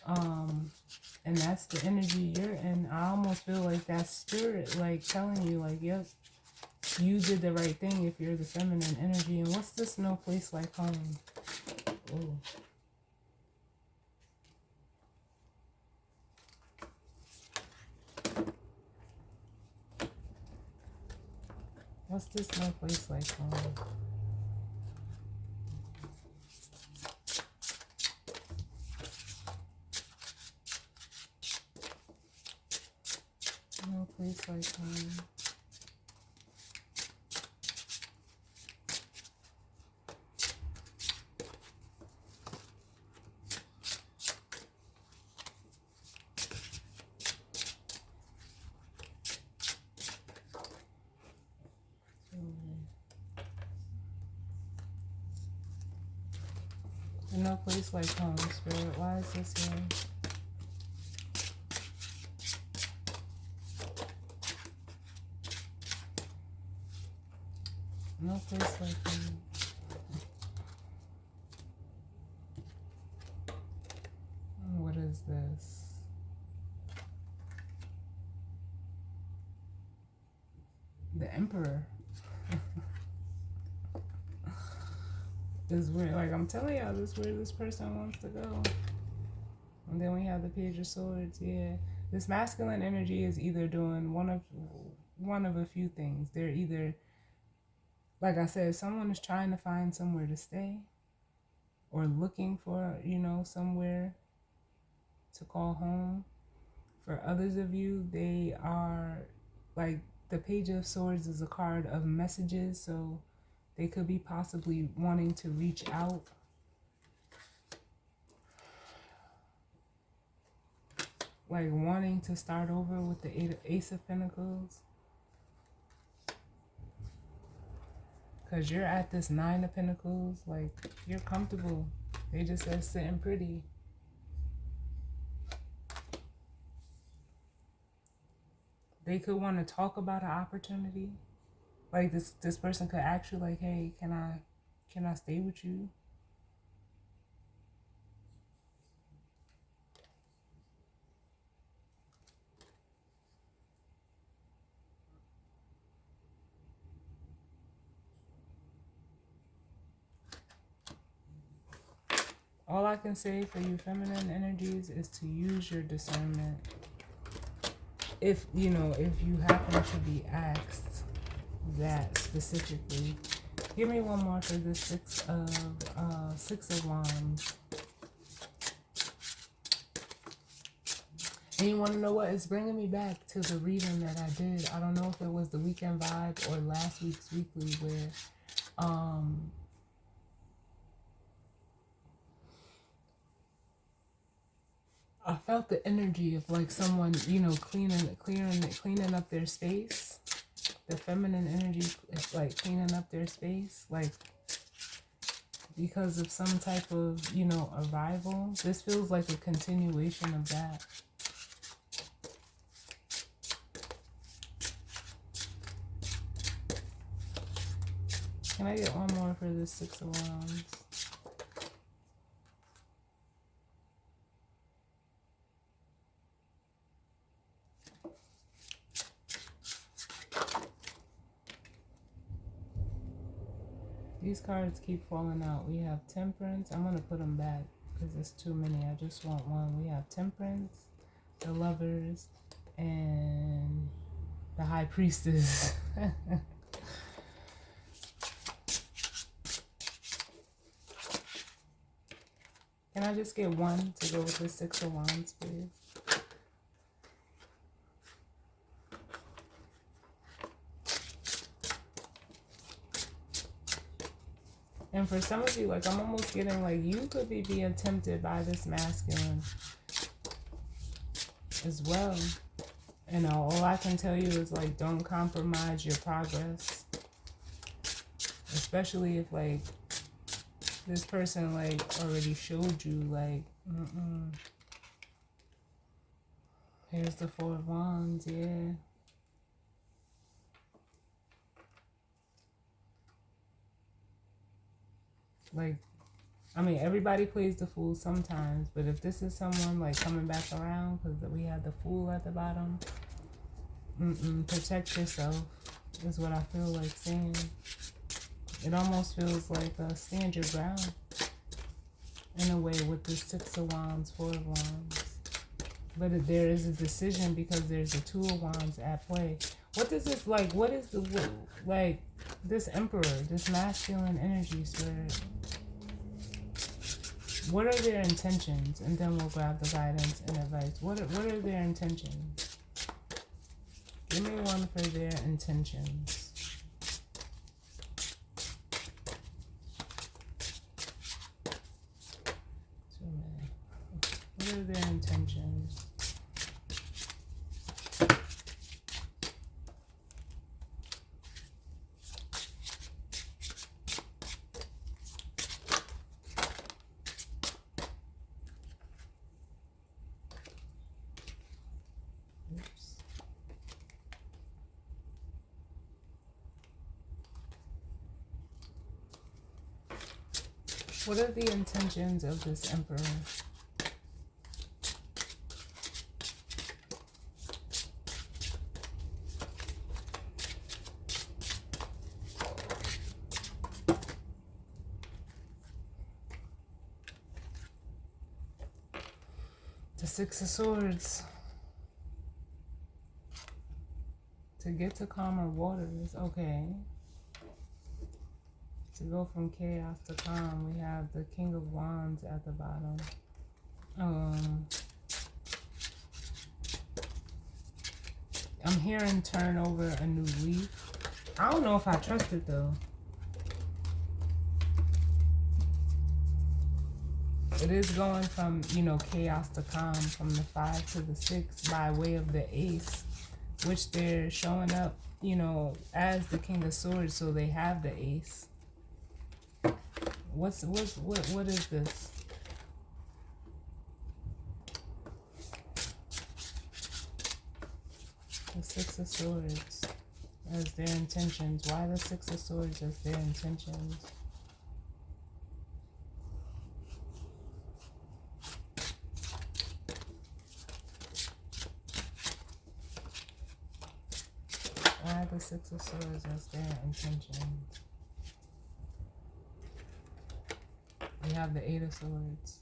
And that's the energy you're in. I almost feel like that's spirit, like telling you, like, yep, you did the right thing if you're the feminine energy. And what's this no place like home? Ooh. What's this no place like home? No place like home. No place like home, Spirit. Why is this here? No place like home. What is this? The Emperor. This is weird. Like I'm telling y'all, this is where this person wants to go. And then we have the Page of Swords. Yeah, this masculine energy is either doing one of a few things. They're either, like I said, someone is trying to find somewhere to stay, or looking for somewhere to call home. For others of you, they are like the Page of Swords is a card of messages, so they could be possibly wanting to reach out. Like wanting to start over with the Ace of Pentacles. Because you're at this Nine of Pentacles, like you're comfortable. They just said sitting pretty. They could want to talk about an opportunity. Like this person could ask you like, hey, can I stay with you? All I can say for you feminine energies is to use your discernment. If, you know, if you happen to be asked that specifically. Give me one more for the Six of Wands. And you want to know what? It's bringing me back to the reading that I did. I don't know if it was the weekend vibe or last week's weekly where I felt the energy of like someone, you know, cleaning up their space. The feminine energy is like cleaning up their space, like because of some type of, you know, arrival. This feels like a continuation of that. Can I get one more for the Six of Wands? These cards keep falling out. We have Temperance. I'm going to put them back because it's too many. I just want one. We have Temperance, the Lovers, and the High Priestess. Can I just get one to go with the Six of Wands, please? And for some of you, like, I'm almost getting, like, you could be being tempted by this masculine as well. And all I can tell you is, like, don't compromise your progress. Especially if, like, this person, like, already showed you, like, Here's the Four of Wands, yeah. Like, I mean, everybody plays the fool sometimes, but if this is someone, like, coming back around, because we have the Fool at the bottom, protect yourself is what I feel like saying. It almost feels like stand your ground in a way with the Six of Wands, Four of Wands. But there is a decision because there's a Two of Wands at play. What does this, like, what is the, like, this Emperor, this masculine energy, Spirit? What are their intentions? And then we'll grab the guidance and advice. What are their intentions? Give me one for their intentions. Too many. What are their intentions? What are the intentions of this Emperor? The Six of Swords. To get to calmer waters, okay. To go from chaos to calm, we have the King of Wands at the bottom. I'm hearing turn over a new leaf. I don't know if I trust it though. It is going from, chaos to calm, from the 5 to the 6 by way of the ace, which they're showing up, as the King of Swords, so they have the ace. What is this? The 6 of Swords as their intentions. Why the 6 of Swords as their intentions? Why the 6 of Swords as their intentions? We have the 8 of Swords.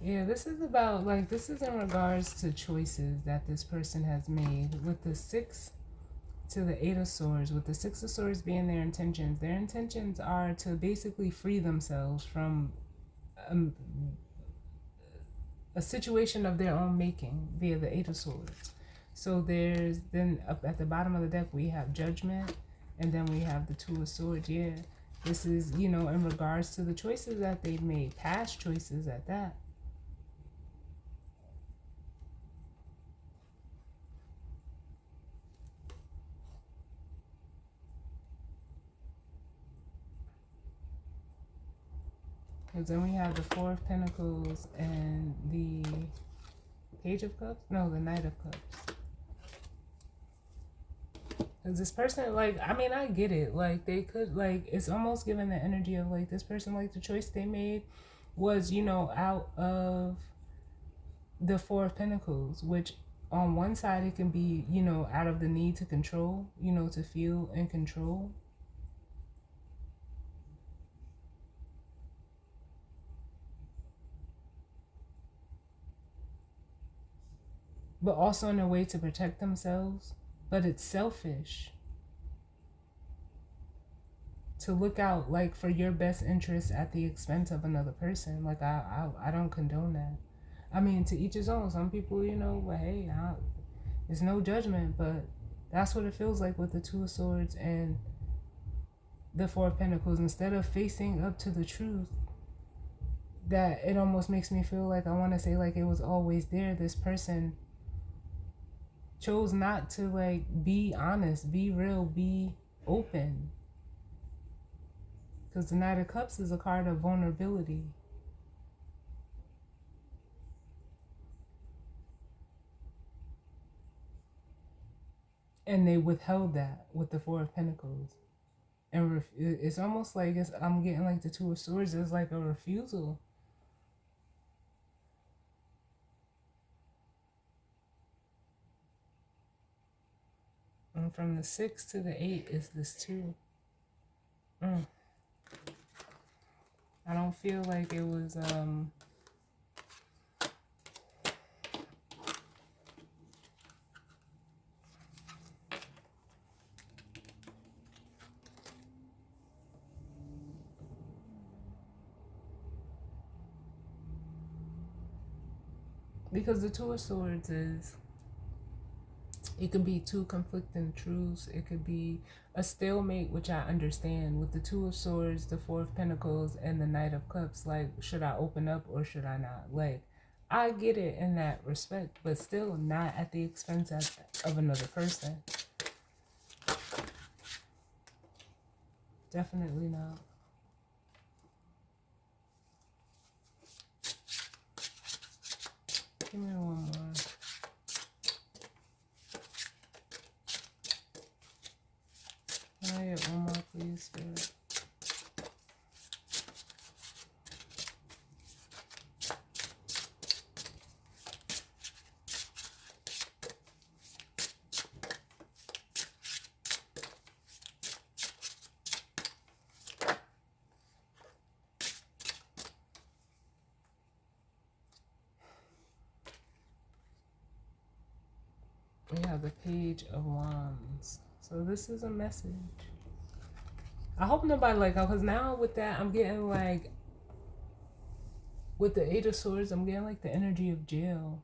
Yeah, this is about, this is in regards to choices that this person has made. With the 6 to the 8 of Swords, with the 6 of Swords being their intentions are to basically free themselves from a situation of their own making via the 8 of Swords. So there's, then up at the bottom of the deck, we have Judgment, and then we have the 2 of Swords. Yeah, this is, in regards to the choices that they've made, past choices at that. Because then we have the 4 of Pentacles and the Page of Cups? No, the Knight of Cups. Because this person, I get it. They could, it's almost giving the energy of, this person, the choice they made was, out of the 4 of Pentacles, which on one side it can be, out of the need to control, to feel in control. But also in a way to protect themselves. But it's selfish to look out for your best interest at the expense of another person. I don't condone that. I mean, to each his own. Some people, but hey, it's no judgment, but that's what it feels like with the 2 of Swords and the 4 of Pentacles. Instead of facing up to the truth, that it almost makes me feel like I want to say it was always there. This person chose not to be honest, be real, be open. Because the Knight of Cups is a card of vulnerability. And they withheld that with the 4 of Pentacles. And it's almost like I'm getting the 2 of Swords is a refusal. And from the 6 to the 8 is this 2. I don't feel like it was because the 2 of Swords is, it could be 2 conflicting truths. It could be a stalemate, which I understand. With the 2 of Swords, the 4 of Pentacles, and the Knight of Cups, should I open up or should I not? I get it in that respect, but still not at the expense of another person. Definitely not. Give me one more. Can I get one more, please, Spirit? We have the Page of Wands. So this is a message. I hope nobody because now with that, I'm getting with the 8 of Swords, I'm getting the energy of jail.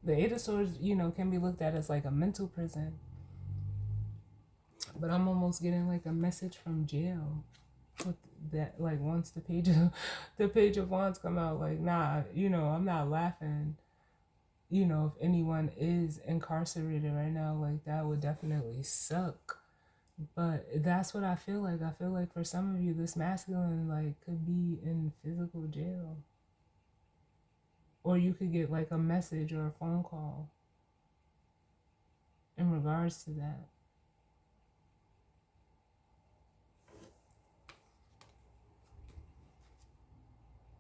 The Eight of Swords, you know, can be looked at as like a mental prison. But I'm almost getting like a message from jail with that, like once the page of wands come out, like, nah, you know, I'm not laughing. You know, if anyone is incarcerated right now, like that would definitely suck. But that's what I feel like. I feel like for some of you, this masculine like could be in physical jail. Or you could get like a message or a phone call in regards to that.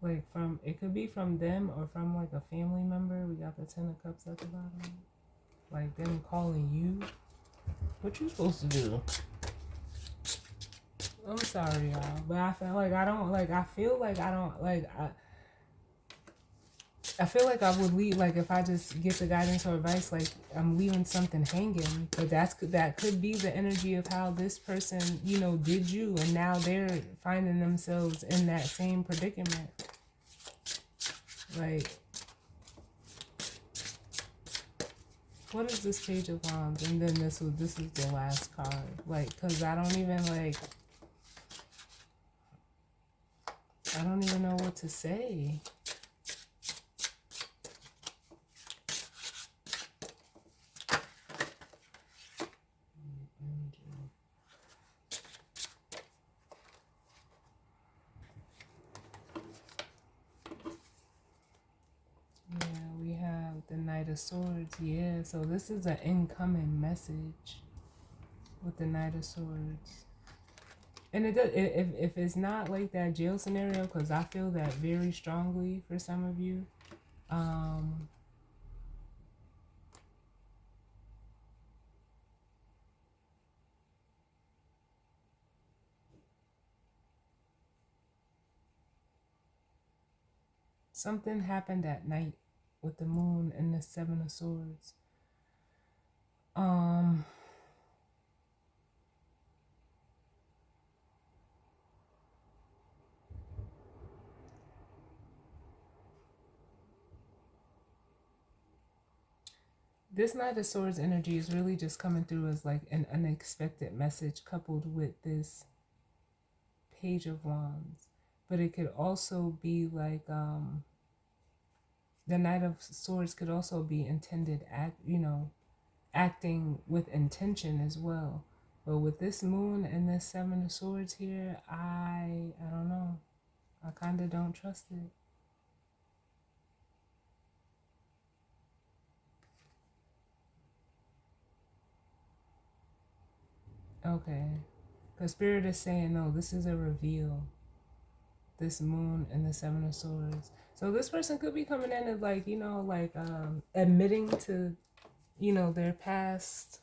Like from, it could be from them or from like a family member. We got the Ten of Cups at the bottom. Like them calling you. What you supposed to do? I'm sorry, y'all, but I feel like I don't like. I feel like I don't like. I feel like I would leave, like if I just get the guidance or advice, like I'm leaving something hanging. But that could be the energy of how this person, you know, did you, and now they're finding themselves in that same predicament. Like, what is this Page of Wands? And then this is the last card. Like, cause I don't even know what to say. The Knight of Swords, yeah. So this is an incoming message with the Knight of Swords, and it does. If it's not like that jail scenario, because I feel that very strongly for some of you. Something happened at night with the moon and the Seven of Swords. This Knight of Swords energy is really just coming through as like an unexpected message coupled with this Page of Wands. But it could also be like the Knight of Swords could also be intended acting with intention as well. But with this moon and this Seven of Swords here, I don't know. I kind of don't trust it. Okay. Because Spirit is saying, no, this is a reveal. This moon and the Seven of Swords. So this person could be coming in and like, you know, like admitting to, you know, their past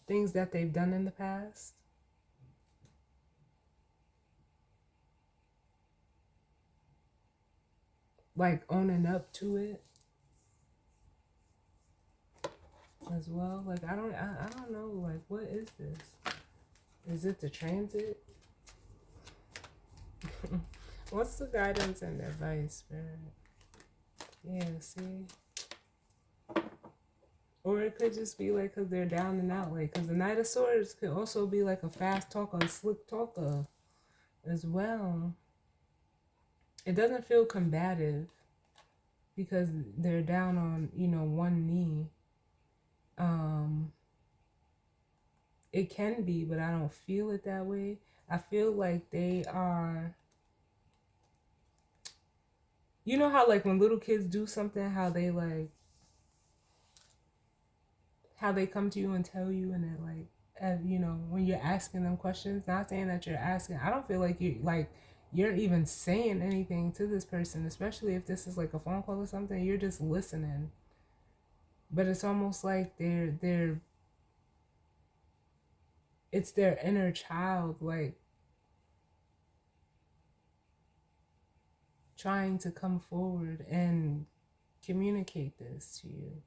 things that they've done in the past. Like owning up to it as well. Like I don't know, like what is this? Is it the transit? What's the guidance and advice, Spirit? Yeah, see? Or it could just be like because they're down and out. Like, because the Knight of Swords could also be like a fast talker, a slick talker as well. It doesn't feel combative because they're down on, you know, one knee. It can be, but I don't feel it that way. I feel like they are, you know how like when little kids do something, how they come to you and tell you, and they're like, you know, when you're asking them questions, not saying that you're asking, I don't feel like you're even saying anything to this person, especially if this is like a phone call or something. You're just listening. But it's almost like it's their inner child, like trying to come forward and communicate this to you.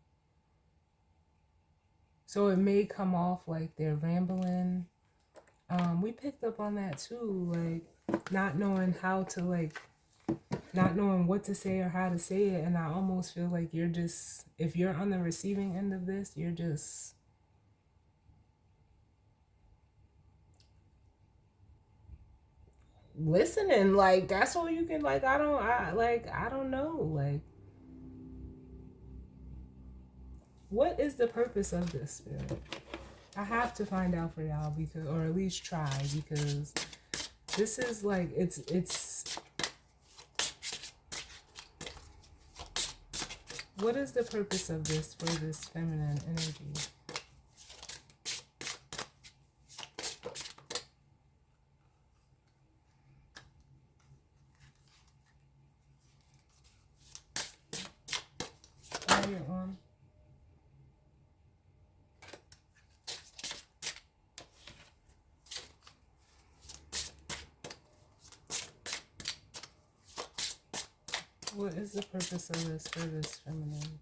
So it may come off like they're rambling. We picked up on that too, like not knowing how to like not knowing what to say or how to say it. And I almost feel like you're just, if you're on the receiving end of this, you're just listening. Like, that's all you can, like, I don't know. Like, what is the purpose of this, Spirit? I have to find out for y'all, because, or at least try, because this is like, it's, what is the purpose of this for this feminine energy? Fire on. What is the purpose of this for this feminine?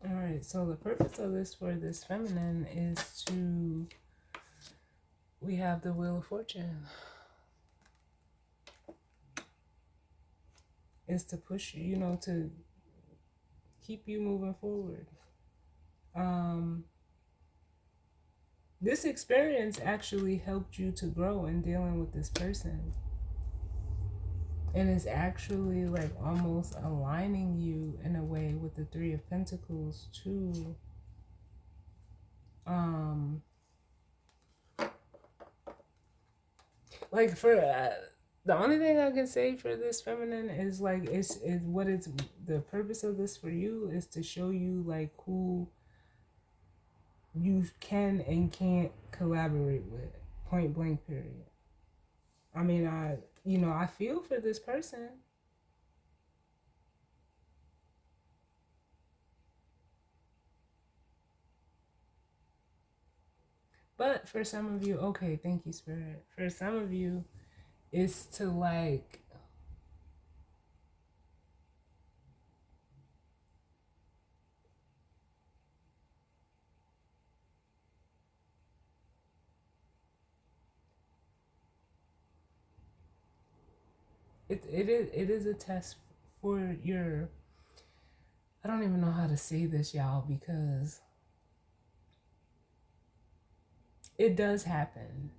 Alright, so the purpose of this for this feminine is to, we have the Wheel of Fortune. Is to push you, to keep you moving forward. This experience actually helped you to grow in dealing with this person. And it's actually like almost aligning you in a way with the Three of Pentacles to like for the only thing I can say for this feminine is like it's what it's the purpose of this for you is to show you like who you can and can't collaborate with, point blank period. I mean, I feel for this person. But for some of you, okay, thank you, Spirit. For some of you, it's to like it is a test for your, I don't even know how to say this, y'all, because it does happen.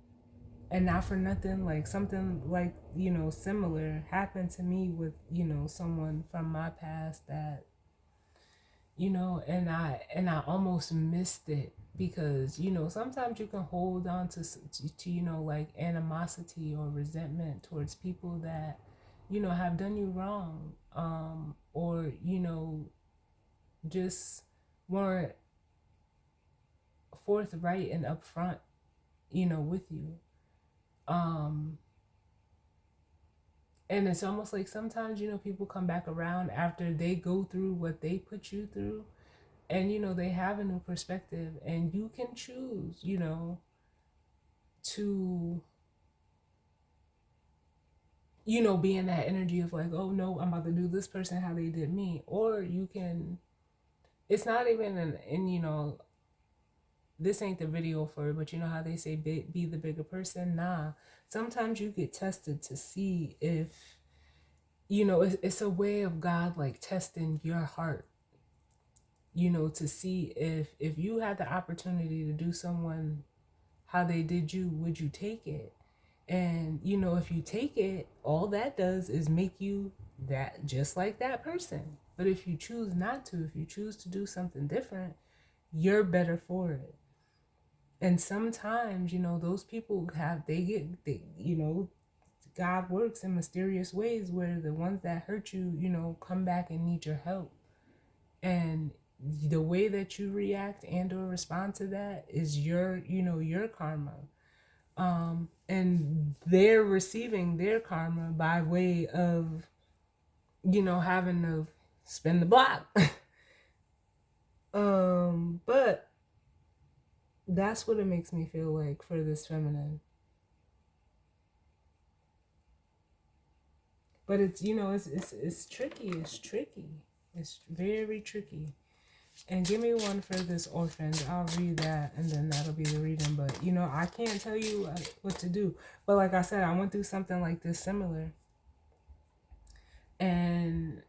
And not for nothing, like something like, similar happened to me with, someone from my past that, and I almost missed it because, sometimes you can hold on to like animosity or resentment towards people that, have done you wrong, or, just weren't forthright and upfront, with you. Um, and it's almost like sometimes, people come back around after they go through what they put you through, and, they have a new perspective, and you can choose, to, be in that energy of like, oh no, I'm about to do this person how they did me. Or you can, it's not even in this ain't the video for it, but you know how they say be the bigger person? Nah. Sometimes you get tested to see if, it's a way of God like testing your heart, to see if you had the opportunity to do someone how they did you, would you take it? And, if you take it, all that does is make you that just like that person. But if you choose not to, if you choose to do something different, you're better for it. And sometimes, those people God works in mysterious ways where the ones that hurt you, come back and need your help. And the way that you react and or respond to that is your karma. And they're receiving their karma by way of, having to spin the block. But that's what it makes me feel like for this feminine. But it's, it's tricky. It's tricky. It's very tricky. And give me one for this orphan. I'll read that, and then that'll be the reading. But, I can't tell you what to do. But like I said, I went through something like this similar. And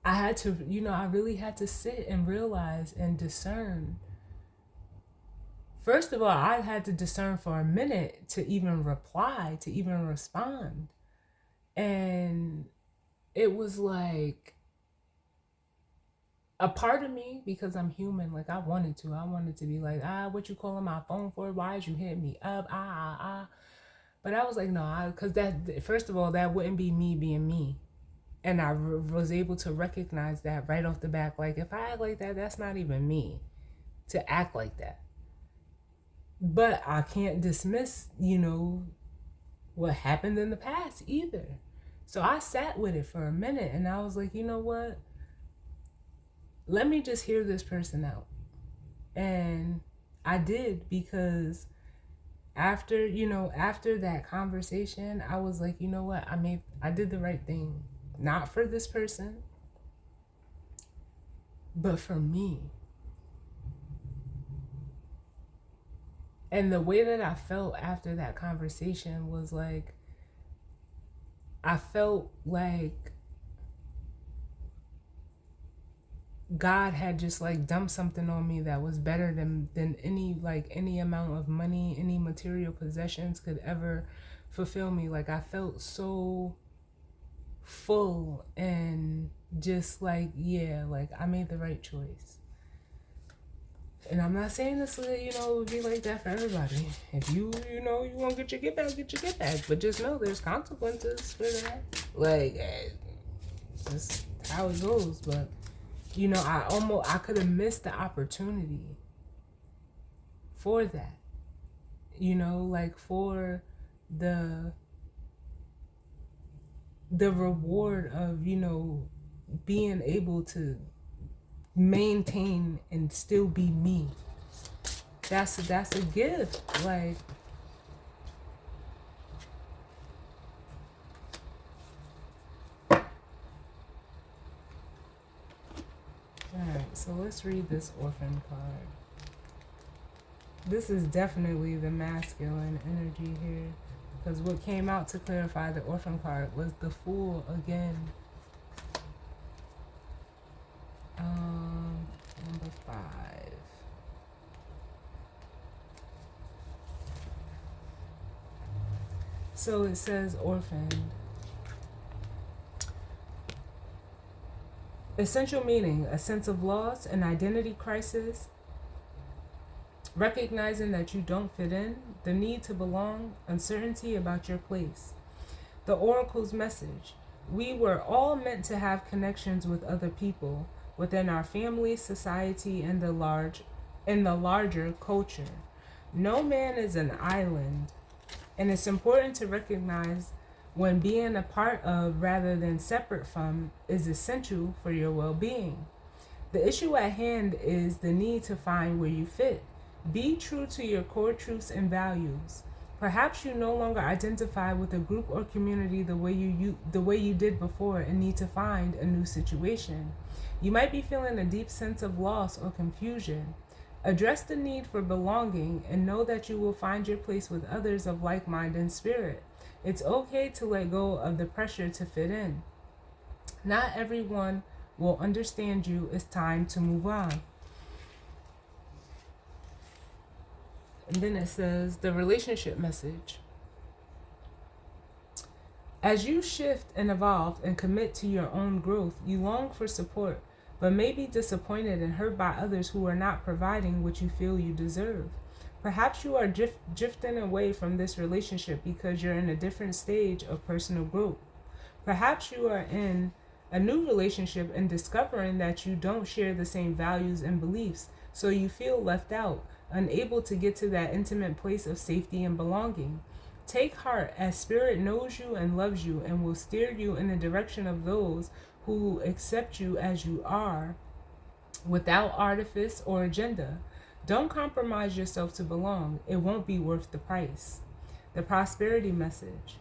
I had to, I really had to sit and realize and discern. First of all, I had to discern for a minute to even reply, to even respond. And it was like a part of me, because I'm human, like I wanted to be like, what you calling my phone for? Why did you hit me up? But I was like, no, because that, first of all, that wouldn't be me being me. And I was able to recognize that right off the bat. Like, if I act like that, that's not even me to act like that. But I can't dismiss, what happened in the past either. So I sat with it for a minute, and I was like, you know what? Let me just hear this person out. And I did, because after that conversation, I was like, you know what? I did the right thing. Not for this person, but for me. And the way that I felt after that conversation was like, I felt like God had just like dumped something on me that was better than any amount of money, any material possessions could ever fulfill me. Like, I felt so full and just like, yeah, like I made the right choice. And I'm not saying this, would be like that for everybody. If you want to get your get back. But just know there's consequences for that. Like, just how it goes. But, I could have missed the opportunity for that. Like for the reward of, being able to maintain and still be me. That's a gift. Like, alright, so let's read this orphan card. This is definitely the masculine energy here, because what came out to clarify the orphan card was the Fool again. Number 5. So it says orphaned. Essential meaning: a sense of loss, an identity crisis, recognizing that you don't fit in, the need to belong, uncertainty about your place. The oracle's message: we were all meant to have connections with other people within our family, society, and the larger culture. No man is an island, and it's important to recognize when being a part of rather than separate from is essential for your well-being. The issue at hand is the need to find where you fit. Be true to your core truths and values. Perhaps you no longer identify with a group or community the way you did before and need to find a new situation. You might be feeling a deep sense of loss or confusion. Address the need for belonging and know that you will find your place with others of like mind and spirit. It's okay to let go of the pressure to fit in. Not everyone will understand you. It's time to move on. And then it says the relationship message. As you shift and evolve and commit to your own growth, you long for support, but may be disappointed and hurt by others who are not providing what you feel you deserve. Perhaps you are drifting away from this relationship because you're in a different stage of personal growth. Perhaps you are in a new relationship and discovering that you don't share the same values and beliefs, so you feel left out. unable to get to that intimate place of safety and belonging. Take heart, as Spirit knows you and loves you and will steer you in the direction of those who accept you as you are without artifice or agenda. Don't compromise yourself to belong. It won't be worth the price. The prosperity message.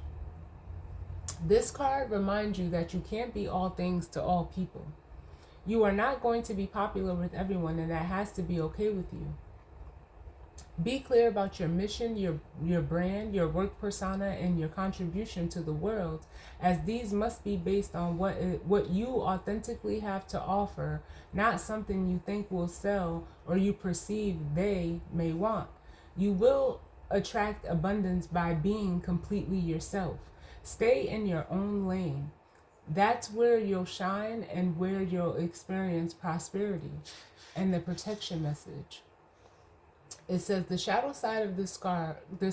This card reminds you that you can't be all things to all people. You are not going to be popular with everyone, and that has to be okay with you. Be clear about your mission, your brand, your work persona, and your contribution to the world, as these must be based on what you authentically have to offer, not something you think will sell or you perceive they may want. You will attract abundance by being completely yourself. Stay in your own lane. That's where you'll shine and where you'll experience prosperity. And the protection message. It says the shadow side of this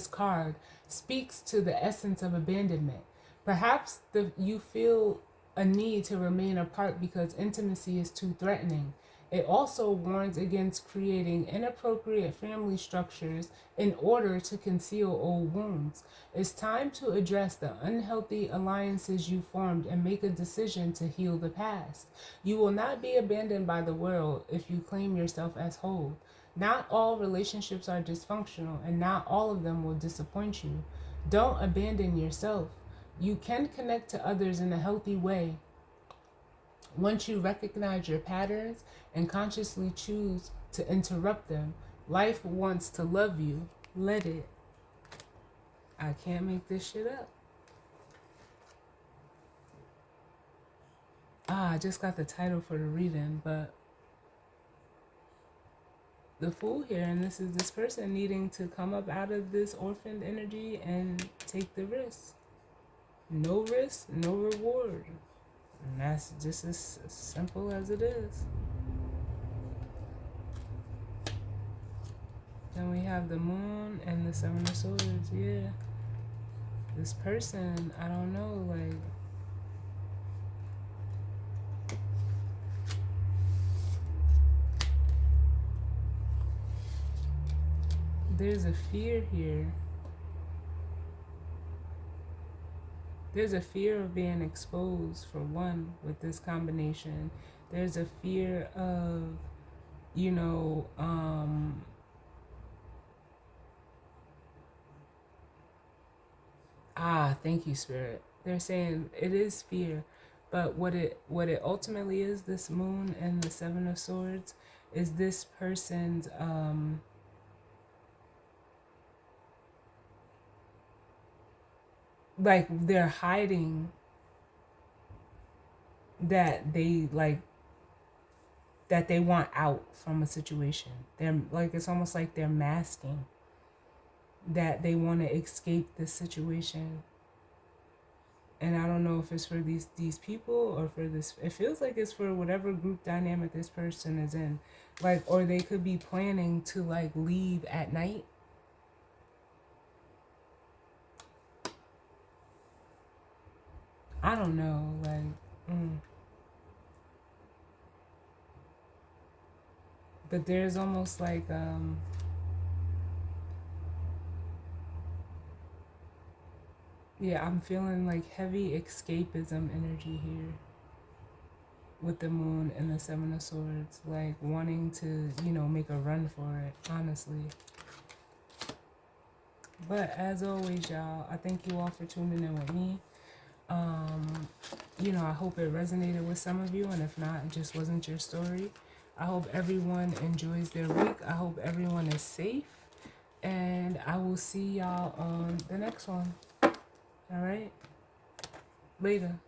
card speaks to the essence of abandonment. Perhaps you feel a need to remain apart because intimacy is too threatening. It also warns against creating inappropriate family structures in order to conceal old wounds. It's time to address the unhealthy alliances you formed and make a decision to heal the past. You will not be abandoned by the world if you claim yourself as whole. Not all relationships are dysfunctional, and not all of them will disappoint you. Don't abandon yourself. You can connect to others in a healthy way once you recognize your patterns and consciously choose to interrupt them. Life wants to love you. Let it. I can't make this shit up. I just got the title for the reading, but the Fool here, and this is this person needing to come up out of this orphaned energy and take the risk. No risk, no reward. And that's just as simple as it is. Then we have the Moon and the Seven of Swords. Yeah. This person, I don't know, like, there's a fear here. There's a fear of being exposed, for one, with this combination. There's a fear of, you know, thank you, Spirit. They're saying it is fear, but what it ultimately is, this Moon and the Seven of Swords, is this person's like they're hiding that they want out from a situation. They're like, it's almost like they're masking that they want to escape this situation. And I don't know if it's for these people or for this. It feels like it's for whatever group dynamic this person is in. Like, or they could be planning to like leave at night. I don't know, like, but there's almost like, yeah, I'm feeling like heavy escapism energy here with the Moon and the Seven of Swords, like wanting to, you know, make a run for it, honestly. But as always, y'all, I thank you all for tuning in with me. You know, I hope it resonated with some of you, and if not, it just wasn't your story. I hope everyone enjoys their week. I hope everyone is safe, and I will see y'all on the next one. All right, later.